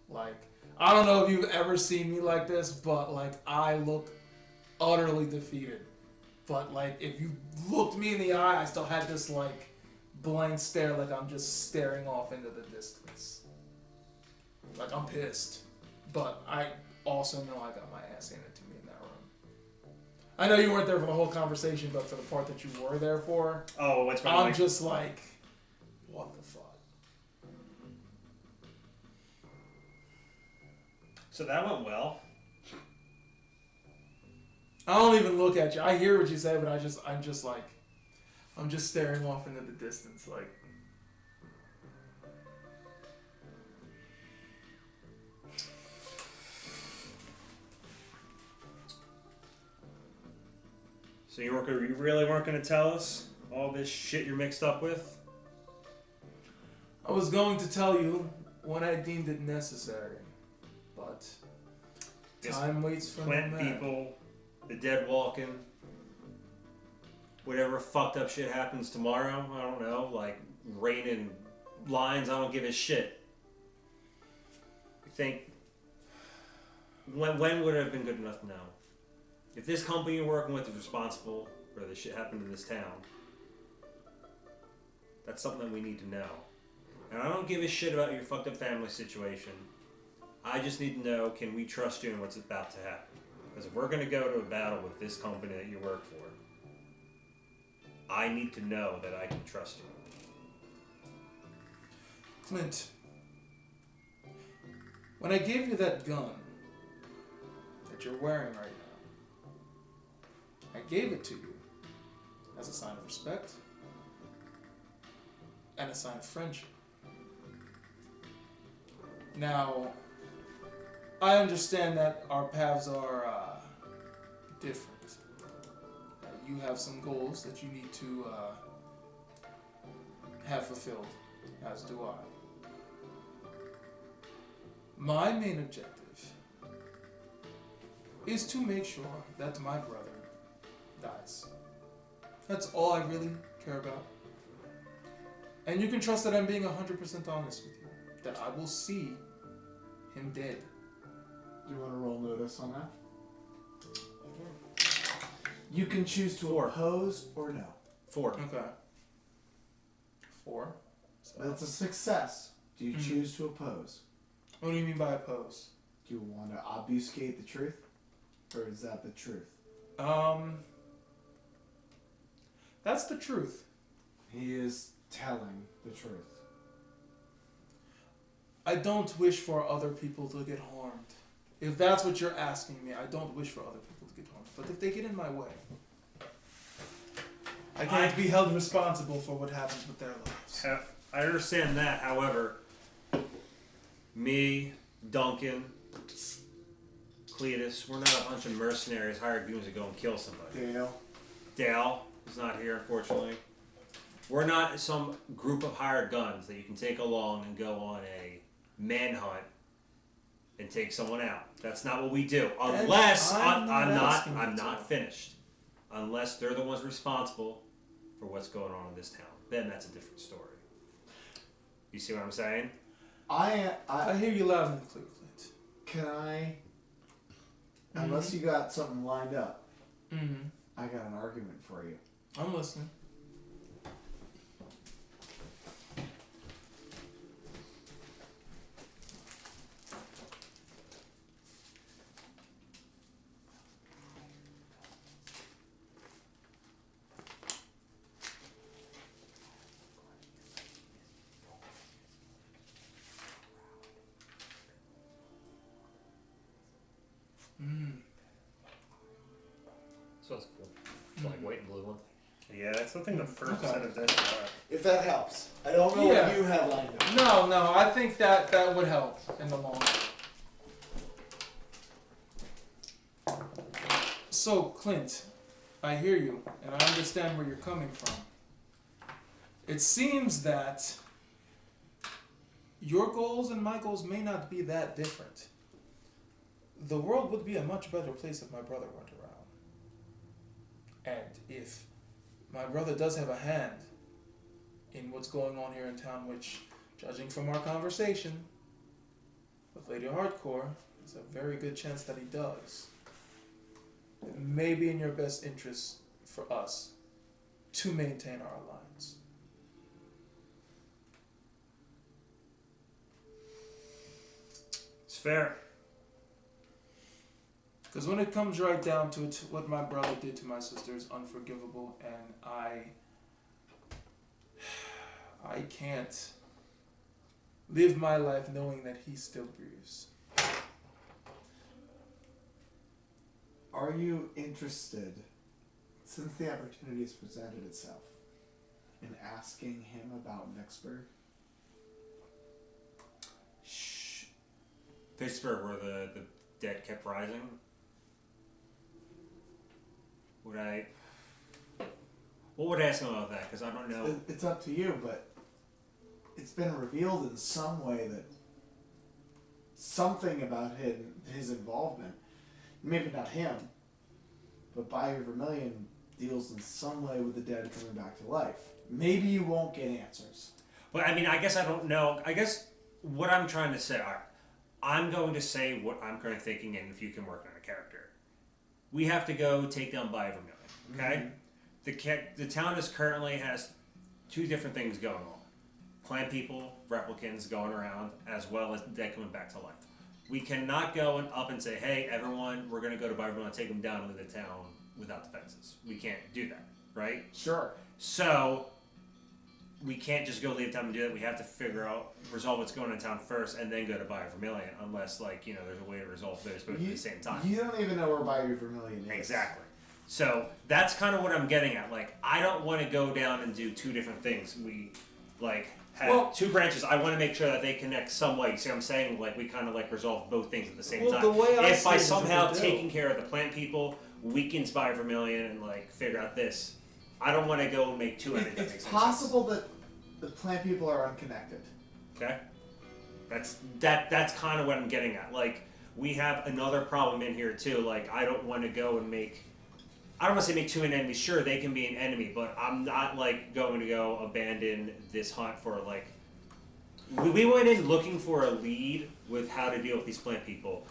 Like, I don't know if you've ever seen me like this, but like I look utterly defeated. But like if you looked me in the eye, I still had this like blank stare, like I'm just staring off into the distance. Like I'm pissed, but I also know I got my ass handed to me in that room. I know you weren't there for the whole conversation, but for the part that you were there for, Oh, what's my I'm just like, what the fuck? So that went well. I don't even look at you. I hear what you say, but I'm just staring off into the distance, like. So you really weren't going to tell us all this shit you're mixed up with? I was going to tell you when I deemed it necessary, but time waits for no Plant man. people, the dead walking, whatever fucked up shit happens tomorrow, I don't know, like raining lines, I don't give a shit. You think, when would it have been good enough to know? If this company you're working with is responsible for the shit happening in this town, that's something that we need to know. And I don't give a shit about your fucked up family situation. I just need to know, can we trust you in what's about to happen? Because if we're going to go to a battle with this company that you work for, I need to know that I can trust you. Clint, when I gave you that gun that you're wearing right now, I gave it to you as a sign of respect and a sign of friendship. Now, I understand that our paths are different. You have some goals that you need to have fulfilled, as do I. My main objective is to make sure that my brother dies. That's all I really care about. And you can trust that I'm being 100% honest with you. That I will see him dead. Do you want to roll notice on that? You can choose to oppose or no. 4. Okay. 4. So, That's a success. Do you choose to oppose? what do you mean by oppose? Do you want to obfuscate the truth? Or is that the truth? That's the truth. He is telling the truth. I don't wish for other people to get harmed. If that's what you're asking me, I don't wish for other people to get harmed. But if they get in my way, I can't be held responsible for what happens with their lives. I understand that, however, me, Duncan, Cletus, we're not a bunch of mercenaries hired goons to go and kill somebody. Dale is not here, unfortunately. We're not some group of hired guns that you can take along and go on a manhunt and take someone out. That's not what we do. Unless I'm not finished. Unless they're the ones responsible for what's going on in this town. Then that's a different story. You see what I'm saying? I I hear you loud and clear, Clint. Can I unless you got something lined up, Mm-hmm. I got an argument for you. I'm listening. So that's cool. So like white and blue one. Yeah, that's something the first Okay. set of dice are. If that helps. I don't know Yeah. what you have lined up. No, I think that would help in the long run. So, Clint, I hear you, and I understand where you're coming from. It seems that your goals and my goals may not be that different. The world would be a much better place if my brother weren't around. And if my brother does have a hand in what's going on here in town, which, judging from our conversation with Lady Hardcore, there's a very good chance that he does. It may be in your best interest for us to maintain our alliance. It's fair. Because when it comes right down to it, what my brother did to my sister is unforgivable, and I can't live my life knowing that he still breathes. Are you interested, since the opportunity has presented itself, in asking him about Vicksburg? Shh. Vicksburg, where the dead kept rising. What would I ask him about that? Because I don't know. It's up to you, but it's been revealed in some way that something about his involvement, maybe not him, but Bayou Vermilion deals in some way with the dead coming back to life. Maybe you won't get answers. But I mean, I guess I don't know. I guess what I'm trying to say, I'm going to say what I'm currently thinking, and if you can work on a character. We have to go take down Bayou Vermilion, okay? Mm-hmm. The town currently has two different things going on. Plant people, replicants going around, as well as dead coming back to life. We cannot go up and say, hey, everyone, we're going to go to Bayou Vermilion and take them down into the town without defenses. We can't do that, right? Sure. So, we can't just go leave town and do that. We have to resolve what's going on in town first, and then go to Bayou Vermilion, unless, there's a way to resolve those both at the same time. You don't even know where Bayou Vermilion is. Exactly. So, that's kind of what I'm getting at. I don't want to go down and do two different things. We, have two branches. I want to make sure that they connect some way. See what I'm saying? We kind of, resolve both things at the same time. The way I if see by it is somehow if they do. taking care of the plant people weakens Bayou Vermilion and, figure out this, I don't want to go and make two ends. It's possible that the plant people are unconnected. Okay, that's kind of what I'm getting at. We have another problem in here too. I don't want to go and make. I don't want to say make two an enemy. Sure, they can be an enemy, but I'm not going to go abandon this hunt for We went in looking for a lead with how to deal with these plant people.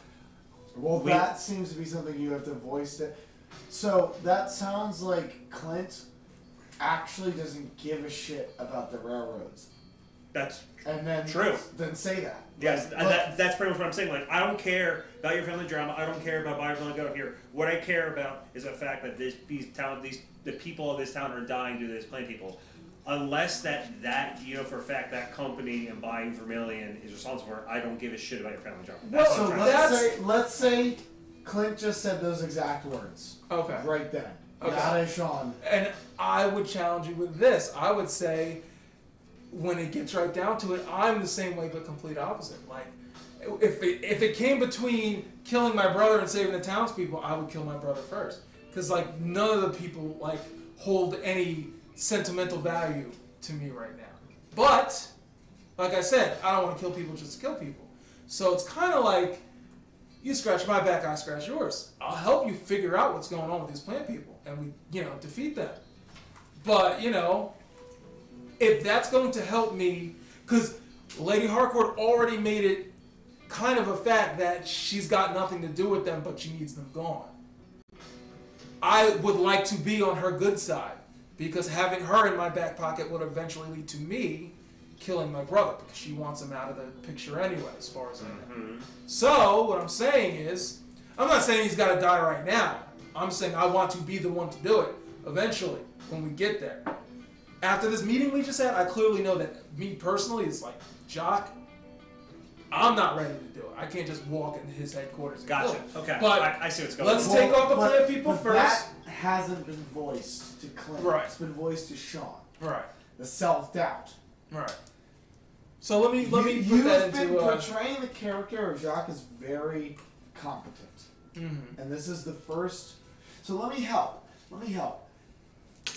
Well, that seems to be something you have to voice. So that sounds like Clint actually doesn't give a shit about the railroads. That's and then true. Then say that. Yes, that's pretty much what I'm saying. I don't care about your family drama. I don't care about Bayou Vermilion going here. What I care about is the fact that the people of this town are dying due to this plant people. Unless that for a fact that company and Bayou Vermilion is responsible for it, I don't give a shit about your family drama. That's So what I'm trying to say. let's say Clint just said those exact words. Okay. Right then. Okay. Not as Sean. And I would challenge you with this. I would say, when it gets right down to it, I'm the same way, but complete opposite. If it came between killing my brother and saving the townspeople, I would kill my brother first. Because none of the people hold any sentimental value to me right now. But like I said, I don't want to kill people just to kill people. So it's kind of you scratch my back, I scratch yours. I'll help you figure out what's going on with these plant people, and we defeat them. But if that's going to help me, because Lady Harcourt already made it kind of a fact that she's got nothing to do with them, but she needs them gone. I would like to be on her good side, because having her in my back pocket would eventually lead to me killing my brother, because she wants him out of the picture anyway, as far as I know. So, what I'm saying is, I'm not saying he's got to die right now. I'm saying I want to be the one to do it, eventually, when we get there. After this meeting we just had, I clearly know that me personally is like, Jacques, I'm not ready to do it. I can't just walk into his headquarters and kill Gotcha. him. Okay. But I see what's going on. let's take off the plant people but first. That hasn't been voiced to Clint. Right. It's been voiced to Sean. Right. The self-doubt. Right. So let me put that You've been into portraying the character of Jacques as very competent. Mm-hmm. And this is the first... So let me help.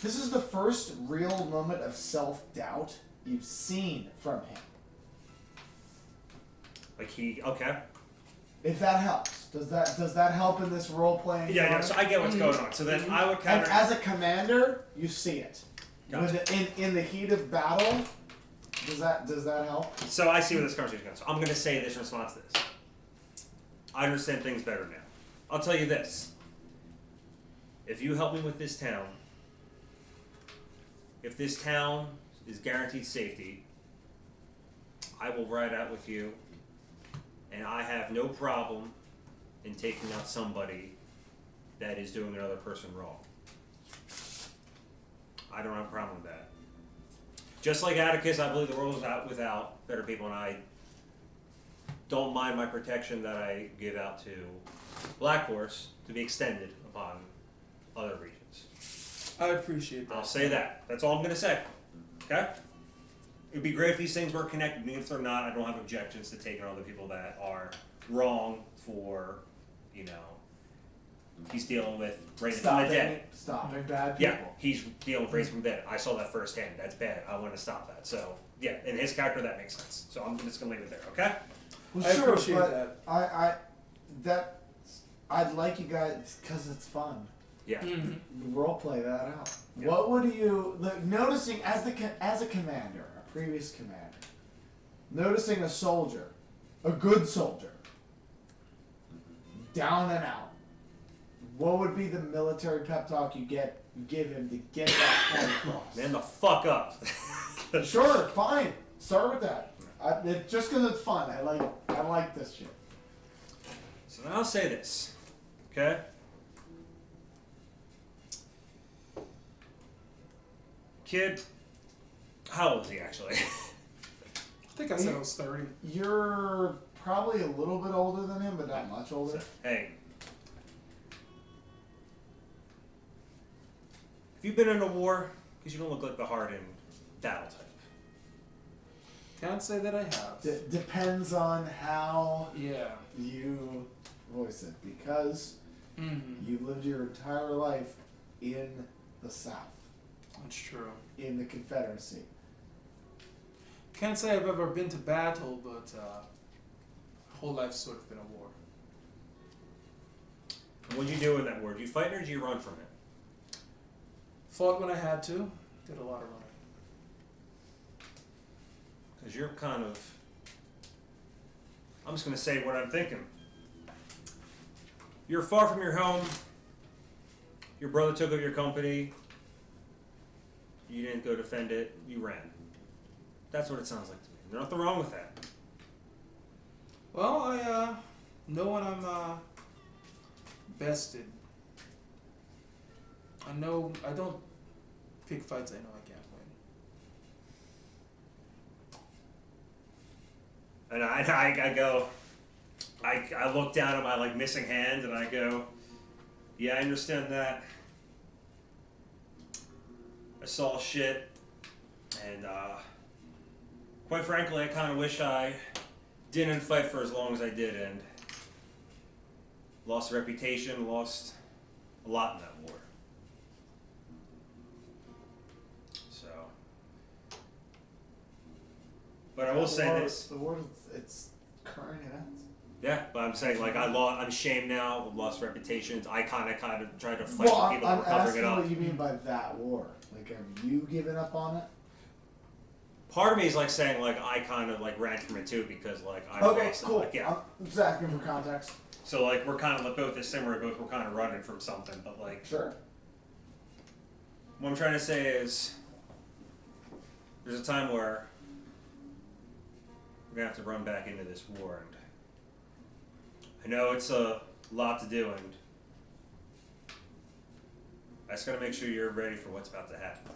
This is the first real moment of self-doubt you've seen from him. Like okay. If that helps. Does that help in this role-playing? Yeah, so I get what's going on. So then I would And counter... as a commander, you see it. Gotcha. In the heat of battle, does that help? So I see where this conversation goes. So I'm going to say this in response to this. I understand things better now. I'll tell you this. If you help me with this town, if this town is guaranteed safety, I will ride out with you, and I have no problem in taking out somebody that is doing another person wrong. I don't have a problem with that. Just like Atticus, I believe the world is out without better people, and I don't mind my protection that I give out to Black Horse to be extended upon other regions. I appreciate that. I'll say that. That's all I'm going to say. Okay? It would be great if these things were connected, and if they're not, I don't have objections to taking other people that are wrong for, he's dealing with raising from the dead. Stopping bad people. Yeah, he's dealing with raising from the dead. I saw that firsthand. That's bad. I want to stop that. So, yeah, in his character, that makes sense. So I'm just going to leave it there, okay? Well, I sure, appreciate but I'd like you guys, because it's fun. Yeah. Mm-hmm. Role play that out. Yeah. What would you noticing as a commander, a previous commander, noticing a soldier, a good soldier, down and out? What would be the military pep talk you give him to get that point across? Man the fuck up. Sure, fine. Start with that. Just because it's fun. I like this shit. So now I'll say this, okay? Kid, how old is he actually? I think I said I was 30. You're probably a little bit older than him, but not much older. Hey. Have you been in a war? Because you don't look like the hardened battle type. Can't say that I have. Depends on how Yeah. you voice it, because Mm-hmm. you've lived your entire life in the South, That's true. in the Confederacy. Can't say I've ever been to battle, but whole life's sort of been a war. And what did you do in that war? Did you fight or did you run from it? Fought when I had to. Did a lot of running. Because you're kind of... I'm just going to say what I'm thinking. You're far from your home. Your brother took over your company. You didn't go defend it. You ran. That's what it sounds like to me. There's nothing wrong with that. Well, I know when I'm bested. I know I don't pick fights I know I can't win. And I go, I look down at my missing hand and I go, yeah, I understand that. I saw shit, and quite frankly, I kind of wish I didn't fight for as long as I did, and lost a reputation, lost a lot in that war. So, but I will say this. The war, it's current events. Yeah, but I'm saying I'm ashamed now. I've lost reputations. I kind of tried to fight Well, with people I'm who were covering asking it up. what you mean by that war. Like, have you given up on it? part of me is like saying like I kind of like ran from it too because like I Okay, lost it. cool. Like, yeah. I'm just asking for context. So like we're kind of like both similar, both we're kind of running from something, but like Sure. what I'm trying to say is there's a time where we're gonna have to run back into this war, and I know it's a lot to do, and I just gotta make sure you're ready for what's about to happen.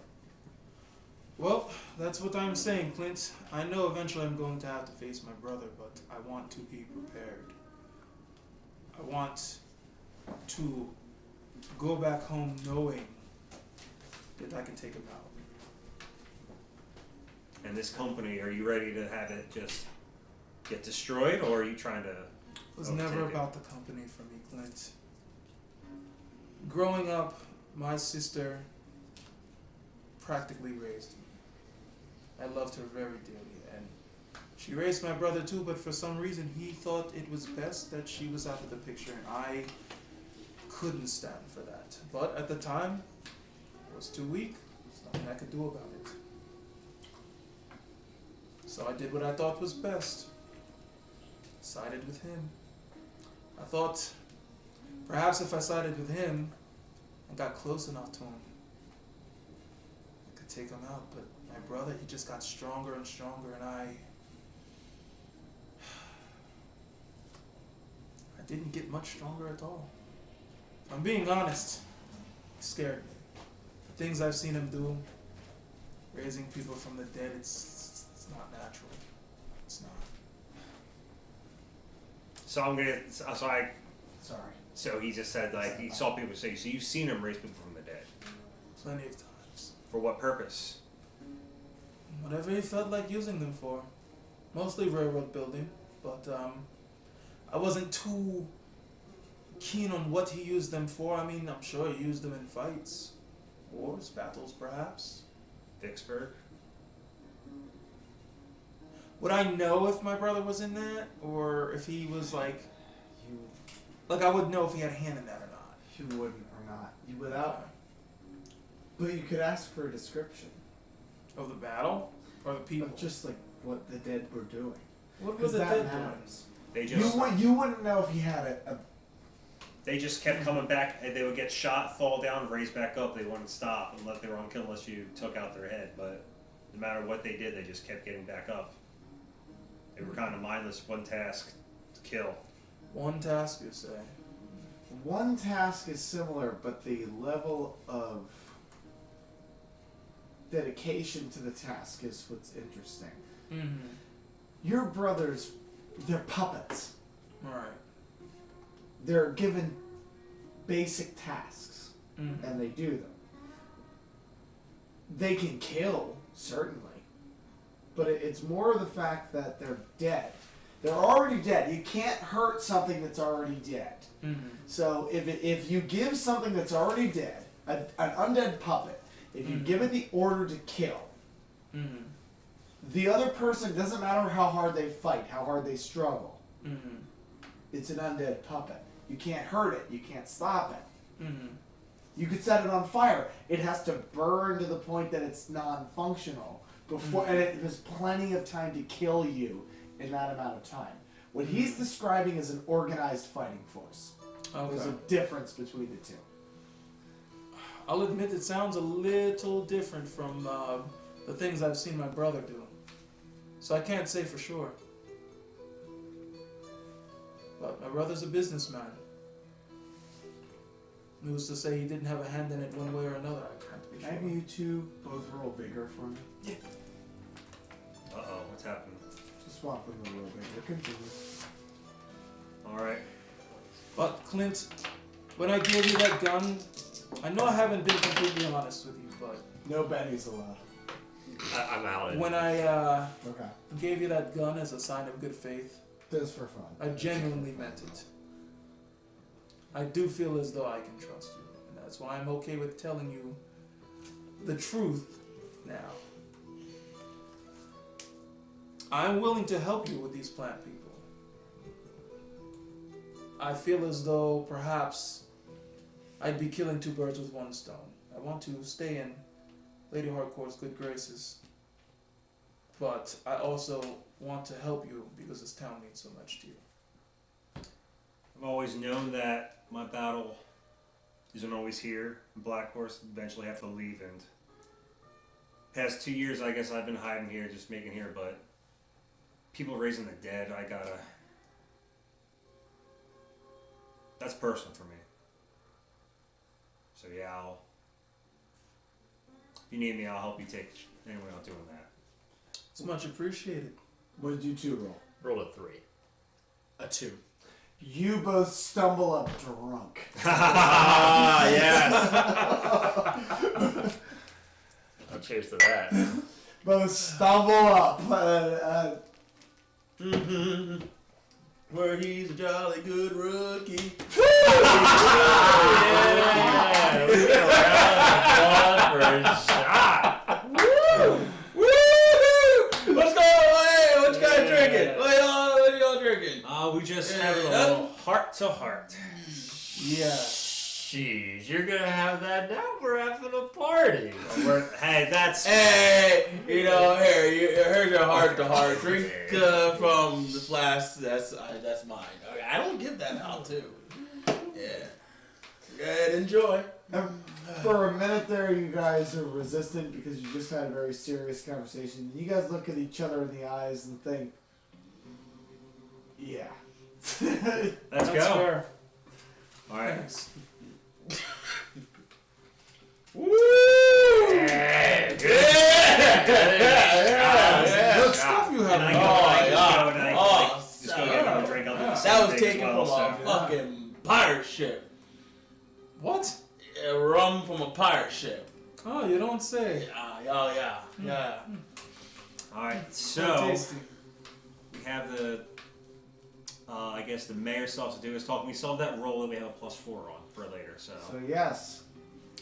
Well, that's what I'm saying, Clint. I know eventually I'm going to have to face my brother, but I want to be prepared. I want to go back home knowing that I can take him out. And this company, are you ready to have it just get destroyed, or are you trying to? It was never about the company for me, Clint. Growing up, my sister practically raised me. I loved her very dearly, and she raised my brother too, but for some reason he thought it was best that she was out of the picture, and I couldn't stand for that. But at the time, I was too weak. There's nothing I could do about it. So I did what I thought was best. Sided with him. I thought perhaps if I sided with him and got close enough to him, I could take him out. But my brother, he just got stronger and stronger, and I didn't get much stronger at all. If I'm being honest, it scared me. The things I've seen him do, raising people from the dead, it's not natural. It's not. So I'm gonna. So I. Sorry. So he just said like he saw people say. So you've seen him raise people from the dead. Plenty of times. For what purpose? Whatever he felt like using them for. Mostly railroad building, but I wasn't too keen on what he used them for. I mean, I'm sure he used them in fights. Wars, battles, perhaps. Vicksburg? Would I know if my brother was in that? Or if he was like... Like, I would know if he had a hand in that or not. You wouldn't or not. You without. But you could ask for a description. Of the battle? Or the people? Of just like what the dead were doing. What were the that dead doing? matters. They just. You wouldn't know if he had a They just kept coming back, and they would get shot, fall down, raise back up. They wouldn't stop and let their own kill unless you took out their head. But no matter what they did, they just kept getting back up. They were kind of mindless. One task to kill. One task, you say? One task is similar, but the level of dedication to the task is what's interesting. Mm-hmm. Your brothers, they're puppets. Right. They're given basic tasks, Mm-hmm. and they do them. They can kill, certainly, but it's more of the fact that they're dead. They're already dead. You can't hurt something that's already dead. Mm-hmm. So if you give something that's already dead, an undead puppet, if you give it the order to kill, Mm-hmm. the other person, doesn't matter how hard they fight, how hard they struggle, Mm-hmm. it's an undead puppet. You can't hurt it. You can't stop it. Mm-hmm. You could set it on fire. It has to burn to the point that it's non-functional before, and there's plenty of time to kill you in that amount of time. What he's describing is an organized fighting force. Okay. There's a difference between the two. I'll admit it sounds a little different from the things I've seen my brother do. So I can't say for sure. But my brother's a businessman. Who's to say he didn't have a hand in it one way or another? I can't be sure. Maybe you two both roll vigor for me. Yeah. Uh-oh, what's happened? Just swap them a roll vigor. Continue. Alright. But Clint, when I gave you that gun, I know I haven't been completely honest with you, but No bennies allowed. I'm out. when I Okay. gave you that gun as a sign of good faith, Just for fun. I genuinely meant it. I do feel as though I can trust you, and that's why I'm okay with telling you the truth now. I'm willing to help you with these plant people. I feel as though perhaps I'd be killing two birds with one stone. I want to stay in Lady Hardcore's good graces. but I also want to help you because this town means so much to you. I've always known that my battle isn't always here. Black Horse eventually have to leave, and past 2 years, I guess I've been hiding here, just making here, but people raising the dead, I gotta... That's personal for me. So yeah, if you need me, I'll help you take anyone out doing that. It's much appreciated. What did you two roll? Roll a 3. A 2. You both stumble up drunk. Ah, yes. Cheers to that. Both stumble up. Where he's a jolly good rookie. Yeah, we get a round of applause for a shot. Woo! Woo! What's going on? Hey, what you guys drinking? What y'all drinking? We just have a little heart to heart. Yeah. Jeez, you're gonna have that now? We're having a party. Hey, that's... Hey, here's your heart to heart. Drink from the flask. That's mine. Okay, I don't give that out too. Yeah. Go ahead, enjoy. For a minute there, you guys are resistant because you just had a very serious conversation. You guys look at each other in the eyes and think, yeah. Let's go. Fair. All right. Thanks. Woo! Yeah, good. Good stuff you have. And I just go get another drink. I'll do the same That was thing taken as well, from a so. fucking pirate ship. What? Rum from a pirate ship. Oh, you don't say. Yeah. All right, So so tasty. we have the, I guess the mayor still has to do is talk. We solved that roll that we have a +4 on for later. So. So yes.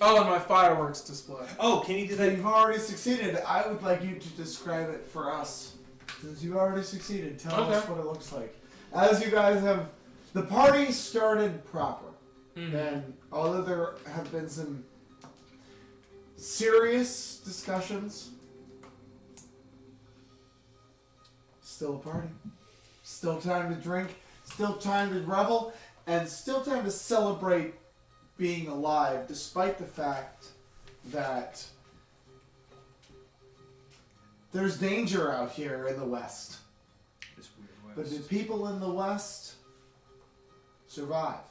Oh, and my fireworks display. Oh, can you do That that? you've already succeeded. I would like you to describe it for us. Since you've already succeeded, tell us what it looks like. As you guys have... The party started proper. And although there have been some serious discussions, still a party. Still time to drink. Still time to revel. And still time to celebrate being alive, despite the fact that there's danger out here in the West. This weird But West. the people in the West survive.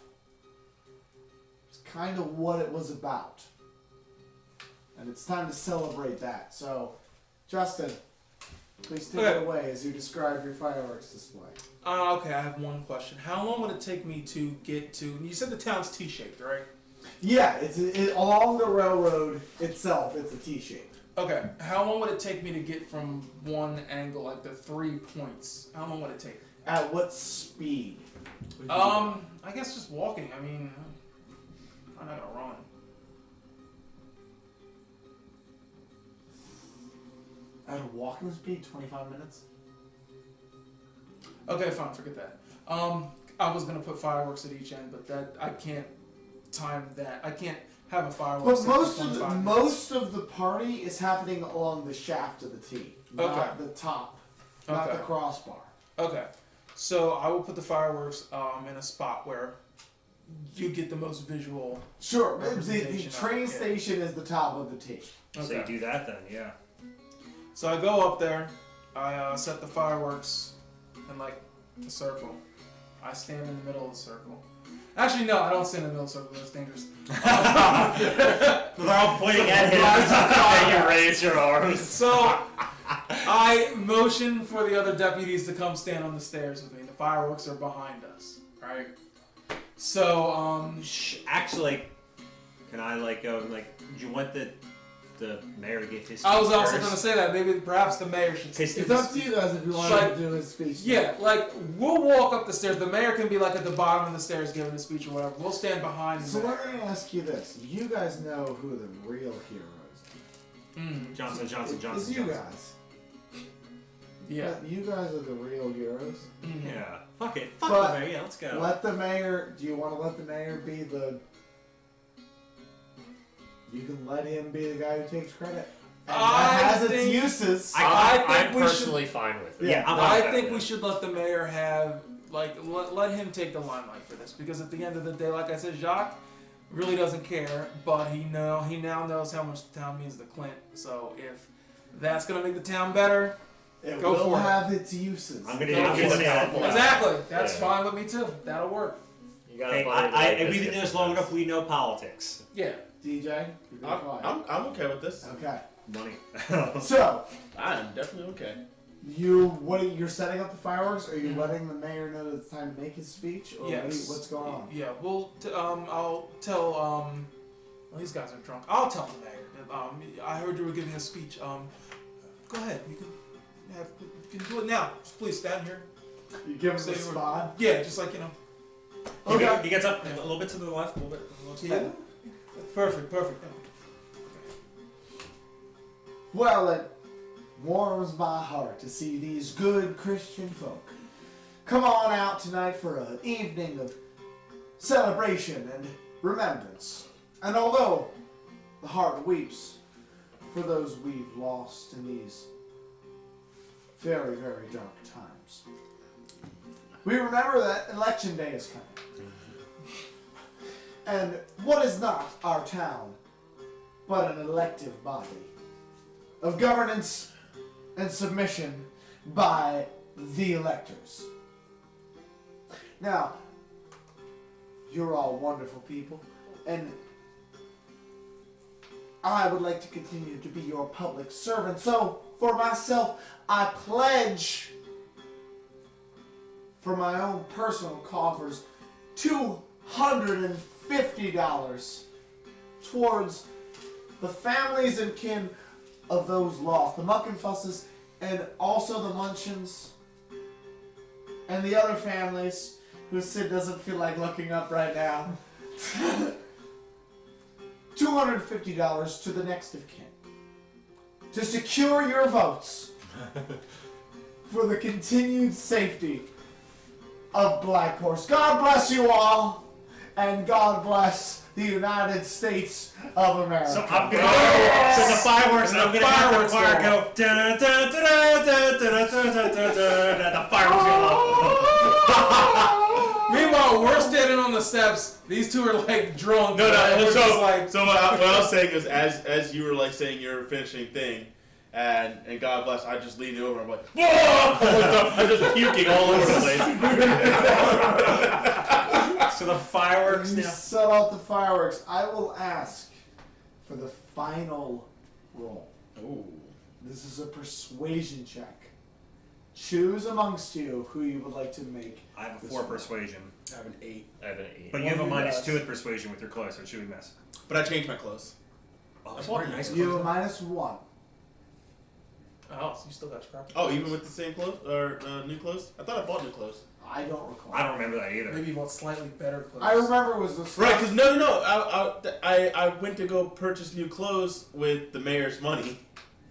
It's kind of what it was about. And it's time to celebrate that. So, Justin, please take it away as you describe your fireworks display. Okay, I have one question. How long would it take me to get to... You said the town's T-shaped, right? Yeah, it's along the railroad itself, it's a T-shape. Okay, how long would it take me to get from one angle, like the 3 points? How long would it take? At what speed? would you I guess just walking. I mean, I'm not gonna run. At a walking speed, 25 minutes? Okay, fine, forget that. I was gonna put fireworks at each end, but that I can't time that. I can't have a fireworks. But at 25 minutes. most of the party is happening along the shaft of the T, not the top, not the crossbar. Okay, so I will put the fireworks in a spot where you get the most visual. Sure, the representation train of it, yeah. station is the top of the T. So you do that then, yeah. So I go up there, I set the fireworks in like a circle. I stand in the middle of the circle. Actually, no, I don't stand in the middle of the circle. That's dangerous. They're all pointing at him. And you raise your arms. So I motion for the other deputies to come stand on the stairs with me. The fireworks are behind us, right? So Actually, can I go do you want the mayor to give his speech I was also first? going to say that maybe perhaps the mayor should. It's up to you guys if you want to do his speech. Yeah, we'll walk up the stairs. The mayor can be at the bottom of the stairs giving a speech or whatever. We'll stand behind. So let me ask you this: you guys know who the real heroes are? Johnson. It's you guys. Yeah. You guys are the real heroes. Yeah. Fuck it. Fuck But the mayor. Yeah, let's go. Let the mayor. Do you want to let the mayor be the? You can let him be the guy who takes credit. And that has its think- uses. I think I'm we should- personally fine with it. Yeah, I'm I fine with think that. we should let the mayor have, let him take the limelight for this, because at the end of the day, like I said, Jacques really doesn't care, but he now knows how much the town means to Clint. So if that's gonna make the town better, It Go will for it. have its uses. I'm gonna Yeah, say that. yeah. exactly, that's Yeah. fine with me too. That'll work. You gotta Hey, butter the we've been biscuits doing this long first. enough. We know politics. Yeah. DJ, you're being quiet. I'm okay with this. Okay. Money. So, I'm definitely okay. you're setting up the fireworks? Are you letting the mayor know that it's time to make his speech? Or Yes. what's going on? Yeah. I'll tell. Well, these guys are drunk. I'll tell the mayor. That, I heard you were giving a speech. Go ahead. You can do it now. Just please stand here. You give him Say the you were- spot? Yeah, just like Okay. He gets up a little bit to the left, a little bit. Yeah. Perfect. Well, it warms my heart to see these good Christian folk come on out tonight for an evening of celebration and remembrance. And although the heart weeps for those we've lost in these very, very dark times, we remember that election day is coming. And what is not our town but an elective body of governance and submission by the electors. Now, you're all wonderful people, and I would like to continue to be your public servant. So, for myself, I pledge for my own personal coffers $250 towards the families and kin of those lost, the Muckenfusses, and also the Munchins, and the other families who Sid doesn't feel like looking up right now. $250 to the next of kin to secure your votes for the continued safety of Black Horse. God bless you all, and God bless the United States of America. So I'm gonna go. So the fireworks, and I'm gonna have the choir go. Da, da, da, da, da, da, da, da, da, da, the fireworks go off. Meanwhile, we're standing on the steps. These two are like drunk. No, and we're so just like, so what I was saying is, as you were like saying your finishing thing, and God bless, I just leaned over. I'm like, whoa! I'm just puking all over the place. So the fireworks You now. set out the fireworks. I will ask for the final roll. Ooh. This is a persuasion check. Choose amongst you who you would like to make. I have a 4 persuasion, I have an 8, I have an 8. but you have a One -2 does. with persuasion with your clothes, so should we miss? but I changed my clothes. Oh, that's very nice. You have a clothes. -1. oh, so you still got scrapped. Oh, even with the same clothes or new clothes? I thought I bought new clothes. I don't recall. I don't remember that either. Maybe you want slightly better clothes. I remember it was the Right, because no. I went to go purchase new clothes with the mayor's money,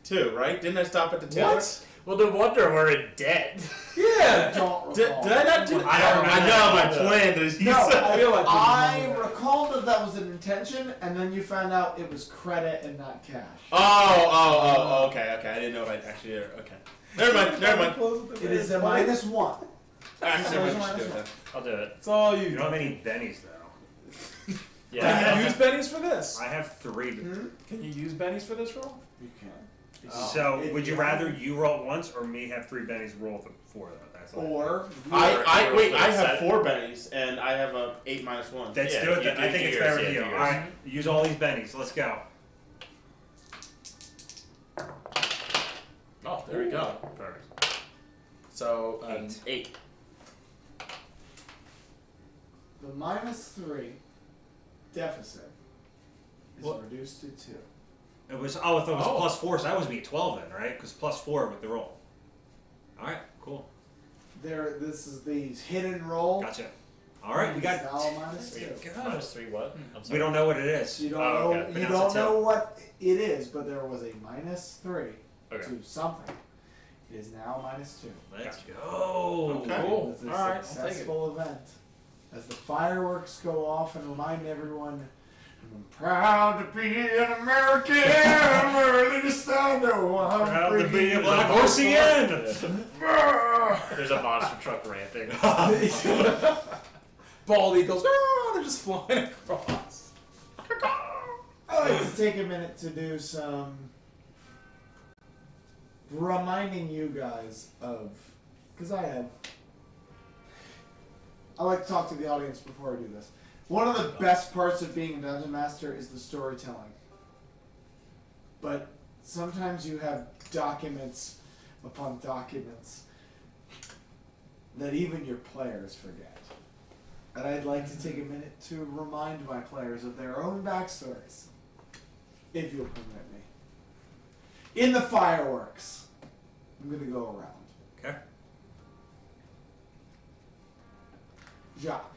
too. Right? Didn't I stop at the tailor? What? Well, no wonder we're in debt. Yeah. Don't Did, recall. did I not do that? I don't I know my plan is. No, I feel like we I remember that. recall that was an intention, and then you found out it was credit and not cash. Oh, okay. I didn't know if I actually did. Okay. Never mind. It is a -1. Actually, never mind. Just go with I'll do it. It's all you. You don't have any bennies though. Yeah. Can you use bennies for this? I have 3. Can you use bennies for this roll? You can. So If would you you rather have- you roll it once or me have 3 bennies roll for 4 though? That's all. Or Wait. I have Set. 4 bennies and I have a 8 -1. Let's Yeah, do it. you Then. I do think it's yours, better yeah, with you. do All yours. right, use all these bennies. Let's go. Oh, there we go. Perfect. So 8. 8. the -3 deficit is What? reduced to 2. It was. Oh, I thought it was Oh. +4, so that was be a 12 then, right? Because +4 with the roll. All right, cool. This is the hidden roll. Gotcha. All right, we got. It's now -2. -3 what? I'm sorry. We don't know what it is. You don't Oh, know. okay. But You now don't it's a know what it is, but there was a -3 Okay. to something. It is now -2. Let's Gotcha. go. Okay. Cool. It's a All right, I'll take it. successful event. As the fireworks go off and remind everyone, I'm proud to be an American. Early to stand I'm Proud to freaking be a black horse again! There's a monster truck ramping. Bald eagles, they're just flying across. I'd like to take a minute to do some reminding you guys of, because I like to talk to the audience before I do this. One of the best parts of being a dungeon master is the storytelling. But sometimes you have documents upon documents that even your players forget. And I'd like to take a minute to remind my players of their own backstories, if you'll permit me. In the fireworks, I'm going to go around. Okay. Jacques.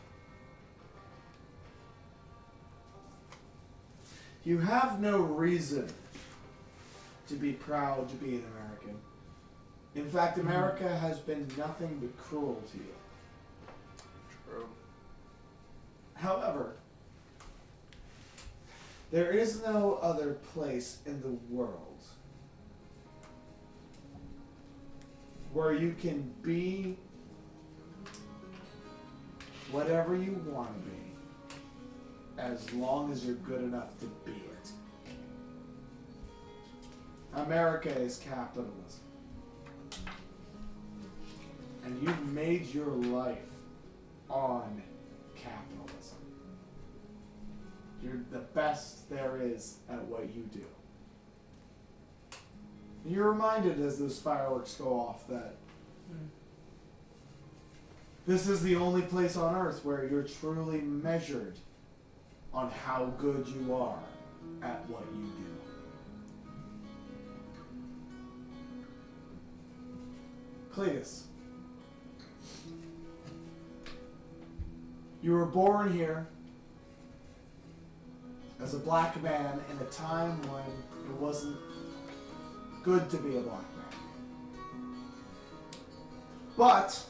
You have no reason to be proud to be an American. In fact, America has been nothing but cruel to you. True. However, there is no other place in the world where you can be whatever you want to be, as long as you're good enough to be it. America is capitalism. And you've made your life on capitalism. You're the best there is at what you do. And you're reminded as those fireworks go off that this is the only place on earth where you're truly measured on how good you are at what you do. Cletus, you were born here as a black man in a time when it wasn't good to be a black man. But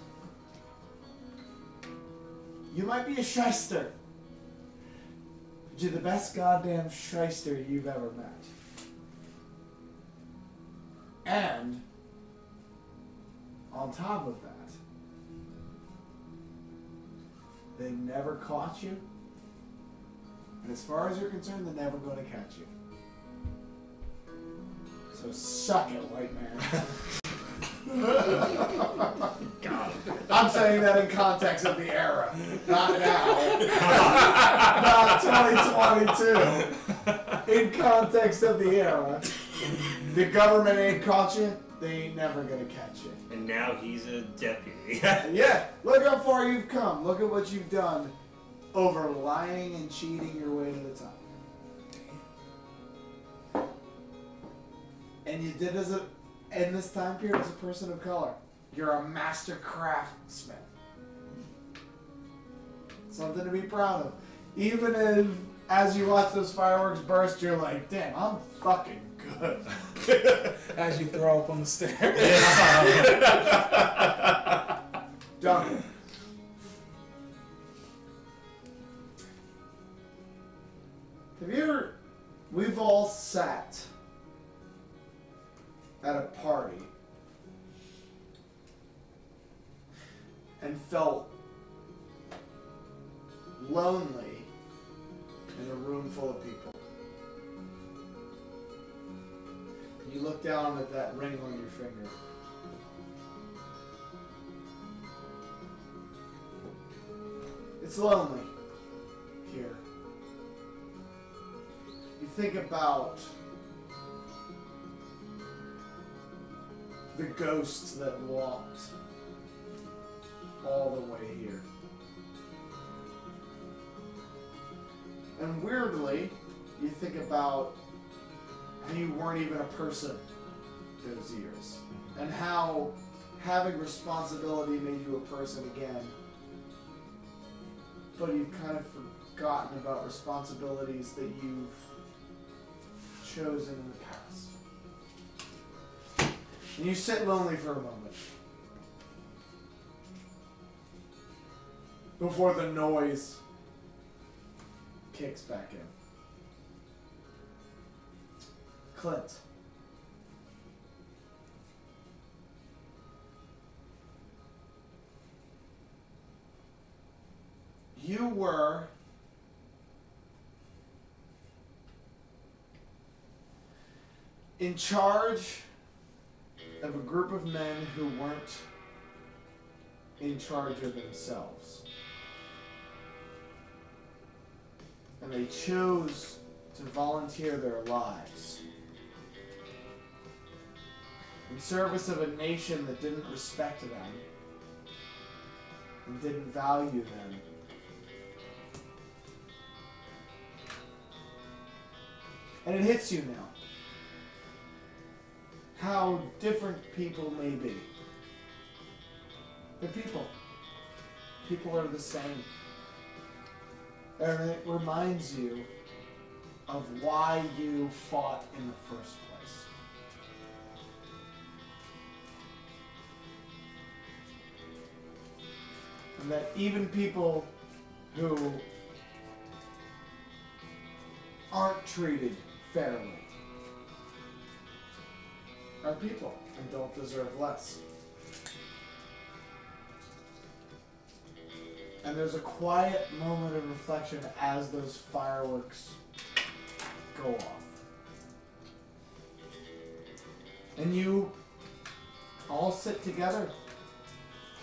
you might be a shyster. But you're the best goddamn shyster you've ever met. And on top of that, they've never caught you. And as far as you're concerned, they're never going to catch you. So suck it, white man. God. I'm saying that in context of the era, not now. Not 2022. In context of the era. The government ain't caught you, they ain't never gonna catch you. And now he's a deputy. Yeah, look how far you've come. Look at what you've done over lying and cheating your way to the top. And you did in this time period as a person of color. You're a master craftsman. Something to be proud of. Even if, as you watch those fireworks burst, you're like, damn, I'm fucking good. As you throw up on the stairs. Done. Have you ever... We've all sat at a party and felt lonely in a room full of people. You look down at that ring on your finger. It's lonely here. You think about the ghosts that walked all the way here. And weirdly, you think about how you weren't even a person those years. And how having responsibility made you a person again. But you've kind of forgotten about responsibilities that you've chosen in the past. And you sit lonely for a moment. Before the noise kicks back in. Clint. You were in charge of a group of men who weren't in charge of themselves. And they chose to volunteer their lives in service of a nation that didn't respect them and didn't value them. And it hits you now how different people may be. They're people. People are the same. And it reminds you of why you fought in the first place. And that even people who aren't treated fairly are people and don't deserve less. And there's a quiet moment of reflection as those fireworks go off. And you all sit together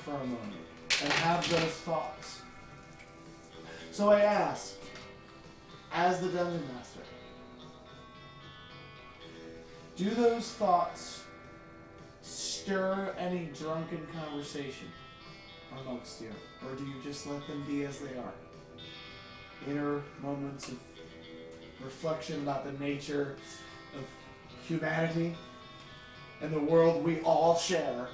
for a moment and have those thoughts. So I ask, as the Dungeon Master, do those thoughts stir any drunken conversation amongst you? Or do you just let them be as they are? Inner moments of reflection about the nature of humanity and the world we all share,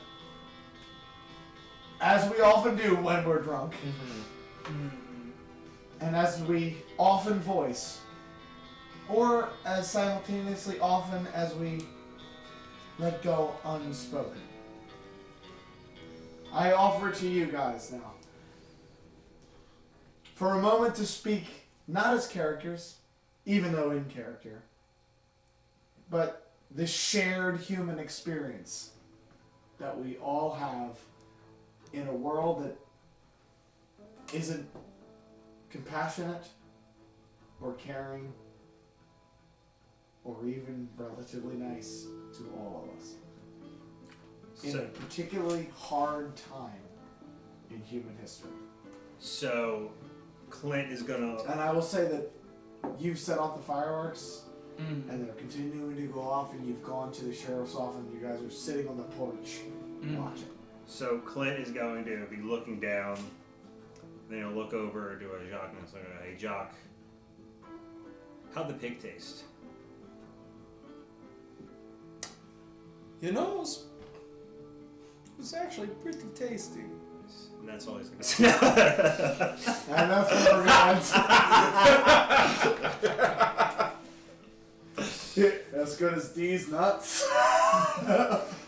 as we often do when we're drunk, and as we often voice, or as simultaneously often as we let go unspoken. I offer to you guys now, for a moment to speak not as characters, even though in character, but the shared human experience that we all have in a world that isn't compassionate or caring or even relatively nice to all of us. In a particularly hard time in human history. So, Clint is gonna... And I will say that you've set off the fireworks, and they're continuing to go off, and you've gone to the sheriff's office, and you guys are sitting on the porch watching. So, Clint is going to be looking down, then he'll look over to Jacques and say, hey, Jacques, how'd the pig taste? You know, it's actually pretty tasty. And that's all he's going to say. And that's what we're going to as good as these nuts.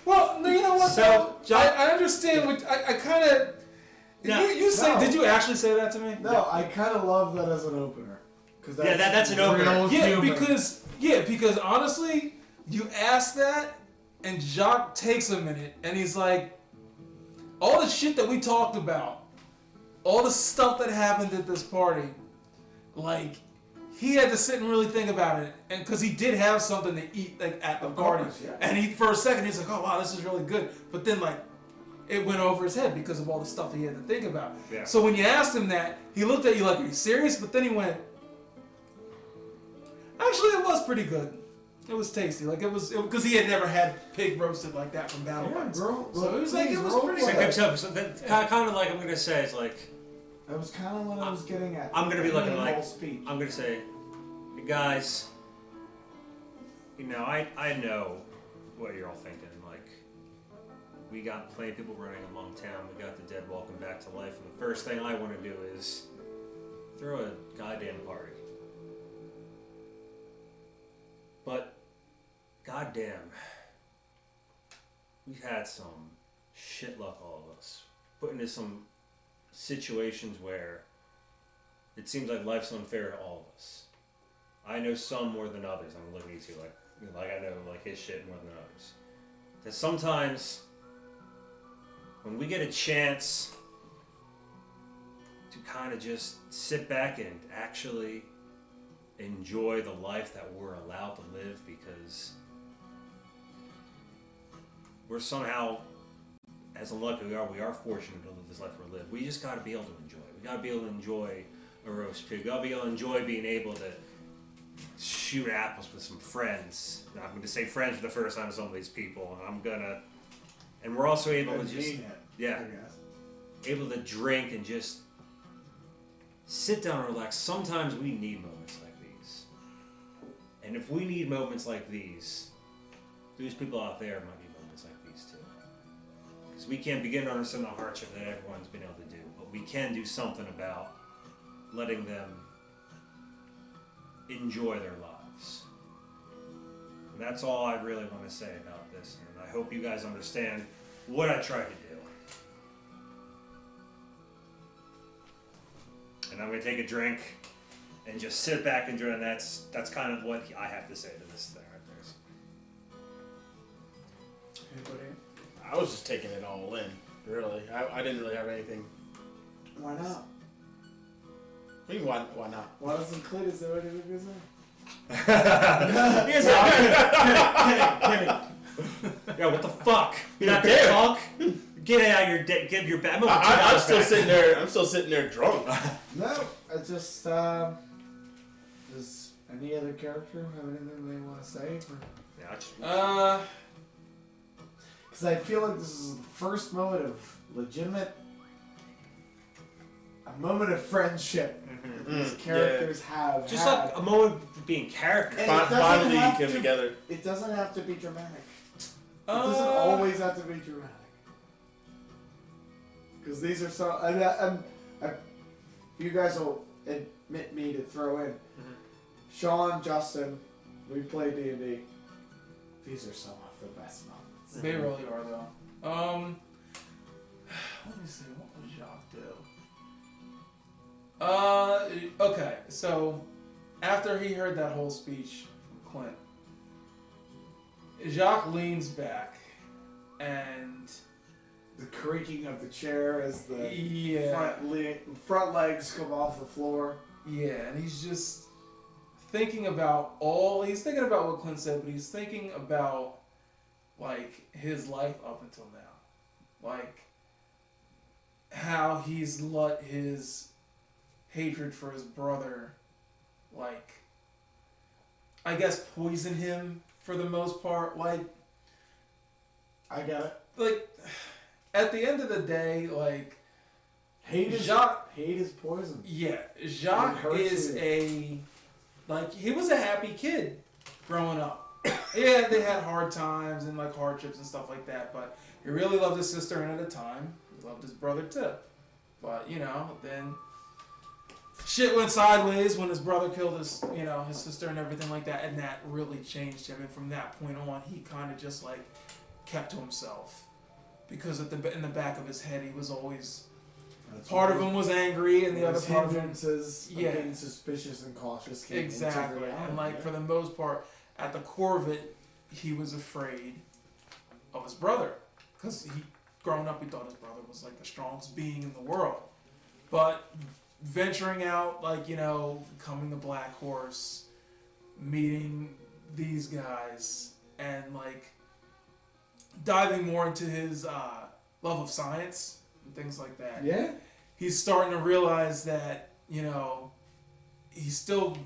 Well, you know what? So, I understand what I kind of. You say? No. Did you actually say that to me? No, I kind of love that as an opener. That's an opener. Yeah, because honestly, you asked that, and Jacques takes a minute, and he's like, all the shit that we talked about, all the stuff that happened at this party, like, he had to sit and really think about it, and because he did have something to eat like at the party, and he for a second he's like, oh wow, this is really good, but then like it went over his head because of all the stuff he had to think about. Yeah. So when you asked him that, he looked at you like, are you serious? But then he went, actually, it was pretty good. It was tasty, like it was because he had never had pig roasted like that from Battle Lines. Bro, so it was like it was pretty So, good. so that, kind of like I'm gonna say it's like that was kind of what I was getting at. I'm gonna be looking like whole speech. I'm gonna say, hey guys, you know I know what you're all thinking. Like we got plenty of people running among town. We got the dead walking back to life, and the first thing I want to do is throw a goddamn party. But goddamn, we've had some shit luck, all of us. Put into some situations where it seems like life's unfair to all of us. I know some more than others. I'm looking at you like, like I know like his shit more than others. That sometimes when we get a chance to kind of just sit back and actually enjoy the life that we're allowed to live, because we're somehow, as unlucky we are fortunate to live this life we live. We just got to be able to enjoy it. We got to be able to enjoy a roast pig. We got to be able to enjoy being able to shoot apples with some friends. Now, I'm going to say friends for the first time to some of these people, and we're also able to just, able to drink and just sit down and relax. Sometimes we need moments like these. And if we need moments like these, there's people out there might need moments like these too. Because we can't begin to understand the hardship that everyone's been able to do, but we can do something about letting them enjoy their lives. And that's all I really want to say about this, and I hope you guys understand what I tried to do. And I'm going to take a drink and just sit back and enjoy it, and that's kind of what I have to say to this thing right there. Anybody? I was just taking it all in, really. I didn't really have anything. Why not? I mean, why not? Why doesn't Clint say what he was going to say? Kidding. Yeah, what the fuck? You're not there, talk? Get out of your day. Give your back. I'm still sitting there. I'm still sitting there drunk. No, I just does any other character have anything they want to say? Because I feel like this is the first moment of legitimate, a moment of friendship that these characters have. Just had. like a moment of being characters. Finally, you came together. It doesn't have to be dramatic. It doesn't always have to be dramatic. Because these are so. You guys will admit me to throw in. Sean, Justin, we play D&D. These are some of the best moments. They really are, though. Let me see. What would Jacques do? Okay, so after he heard that whole speech from Clint, Jacques leans back and The creaking of the chair as the yeah, front legs come off the floor. yeah, and he's just thinking about he's thinking about what Clint said, but he's thinking about like his life up until now, like how he's let his hatred for his brother, like, I guess poison him for the most part. Like, I got it. like at the end of the day, like, Hate is poison. yeah, Jacques is he was a happy kid growing up. Yeah, they had hard times and like hardships and stuff like that, but he really loved his sister, and at the time, he loved his brother too. But, then shit went sideways when his brother killed his sister and everything like that, and that really changed him. And from that point on, he kind of just like kept to himself, because in the back of his head, he was always part of him was angry, and the other part of him being suspicious and cautious. Exactly, and for the most part, at the core of it, he was afraid of his brother, because growing up, he thought his brother was like the strongest being in the world. But venturing out, becoming the Black Horse, meeting these guys, and diving more into his love of science and things like that. Yeah. He's starting to realize that, he's still,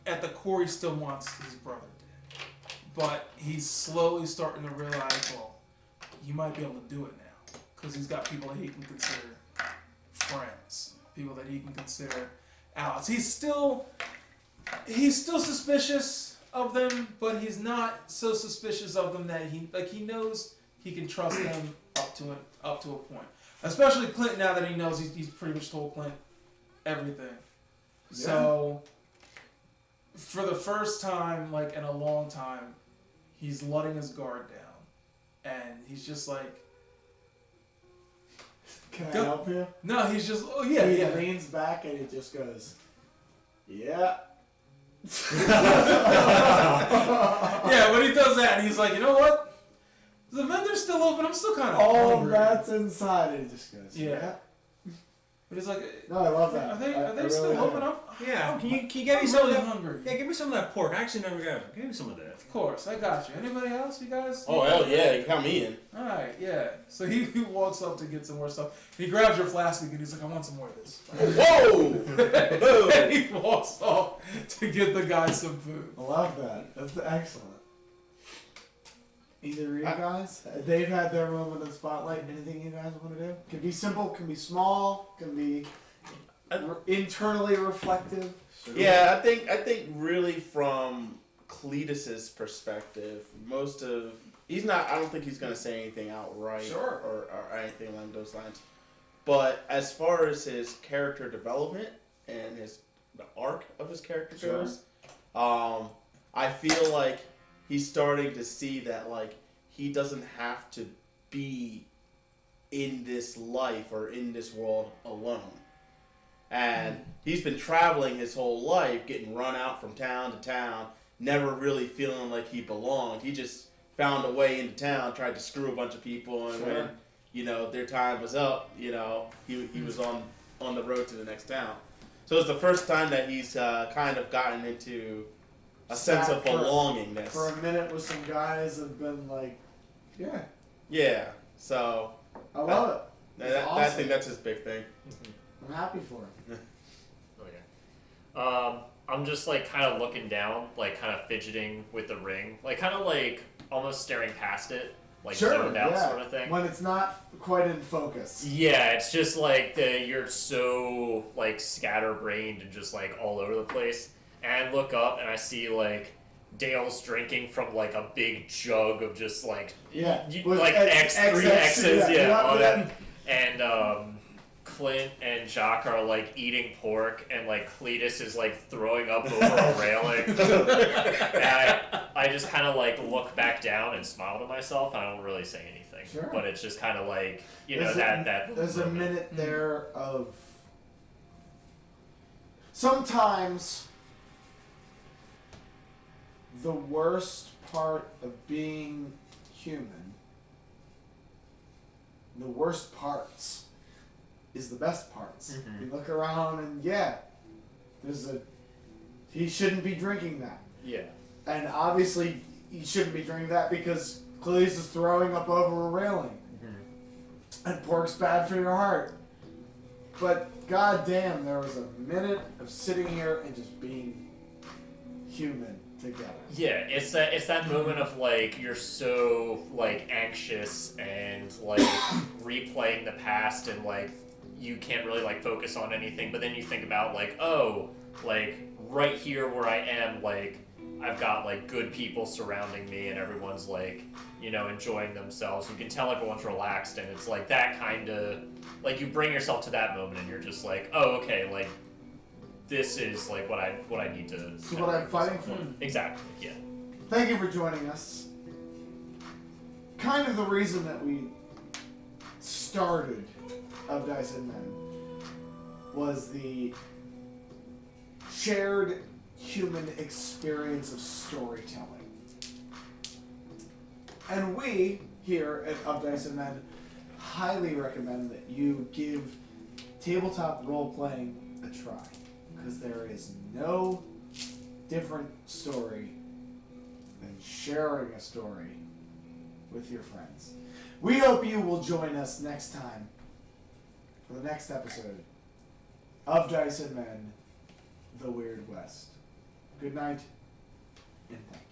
at the core, he still wants his brother dead. But he's slowly starting to realize, well, he might be able to do it now, because he's got people that he can consider friends, people that he can consider allies. He's still suspicious of them, but he's not so suspicious of them that he knows he can trust them up to a point. Especially Clint, now that he knows he's pretty much told Clint everything. Yeah. So for the first time in a long time, he's letting his guard down, and he's just like, "Can I help you?" No, he's just He leans back and he just goes, "Yeah." Yeah, when he that, and he's like, you know what? The vendor's still open. I'm still kind of All hungry. that's inside. And he just goes, Yeah. But he's like, No, I love that. are they I still really open am. up? Yeah, can you get me I'm some really of that? hungry. Yeah, give me some of that pork. I actually never got it. Give me some of that. Of course, I got you. Anybody else? You guys? Oh, hell yeah, you count me in. All right, yeah. So he walks up to get some more stuff. He grabs your flask and he's like, I want some more of this. Whoa! And he walks off to get the guy some food. I love that. That's excellent. Either of you guys, they've had their moment of the spotlight. Anything you guys want to do? Can be simple, can be small, can be internally reflective. Yeah, I think really from Cletus's perspective, I don't think he's gonna say anything outright or anything along those lines. But as far as his character development and the arc of his character goes, I feel like he's starting to see that like he doesn't have to be in this life or in this world alone. And he's been traveling his whole life, getting run out from town to town, never really feeling like he belonged. He just found a way into town, tried to screw a bunch of people, and when, their time was up, he was on the road to the next town. So it's the first time that he's kind of gotten into a sense of belongingness. For a minute with some guys have been like, yeah. Yeah, so I love it. I think that's his big thing. I'm happy for him. Okay. I'm just like kind of looking down, like kind of fidgeting with the ring, like kind of like almost staring past it, like zoned out sort of thing. When it's not quite in focus. Yeah, it's just like you're so like scatterbrained and just like all over the place. And I look up and I see like Dale's drinking from like a big jug of just like like three X's, all that. And Clint and Jacques are like eating pork, and like Cletus is like throwing up over a railing. And I just kind of like look back down and smile to myself. I don't really say anything, but it's just kind of like that. There's a minute there of sometimes the worst part of being human, the worst parts, is the best parts. You look around and he shouldn't be drinking that. Yeah. And obviously he shouldn't be drinking that because Cletus is throwing up over a railing. And pork's bad for your heart. But goddamn, there was a minute of sitting here and just being human together. Yeah, it's that moment of like you're so like anxious and like replaying the past, and like you can't really like focus on anything, but then you think about like, oh, like right here where I am, like I've got like good people surrounding me and everyone's like, enjoying themselves. You can tell everyone's relaxed, and it's like that kind of like you bring yourself to that moment and you're just like, oh, okay, like this is like what I need to. This is what I'm fighting for. Exactly. Yeah. Thank you for joining us. Kind of the reason that we started Of Dice and Men was the shared human experience of storytelling. And we here at Of Dice and Men highly recommend that you give tabletop role-playing a try, because there is no different story than sharing a story with your friends. We hope you will join us next time for the next episode of Dice and Men, The Weird West. Good night, and thank you.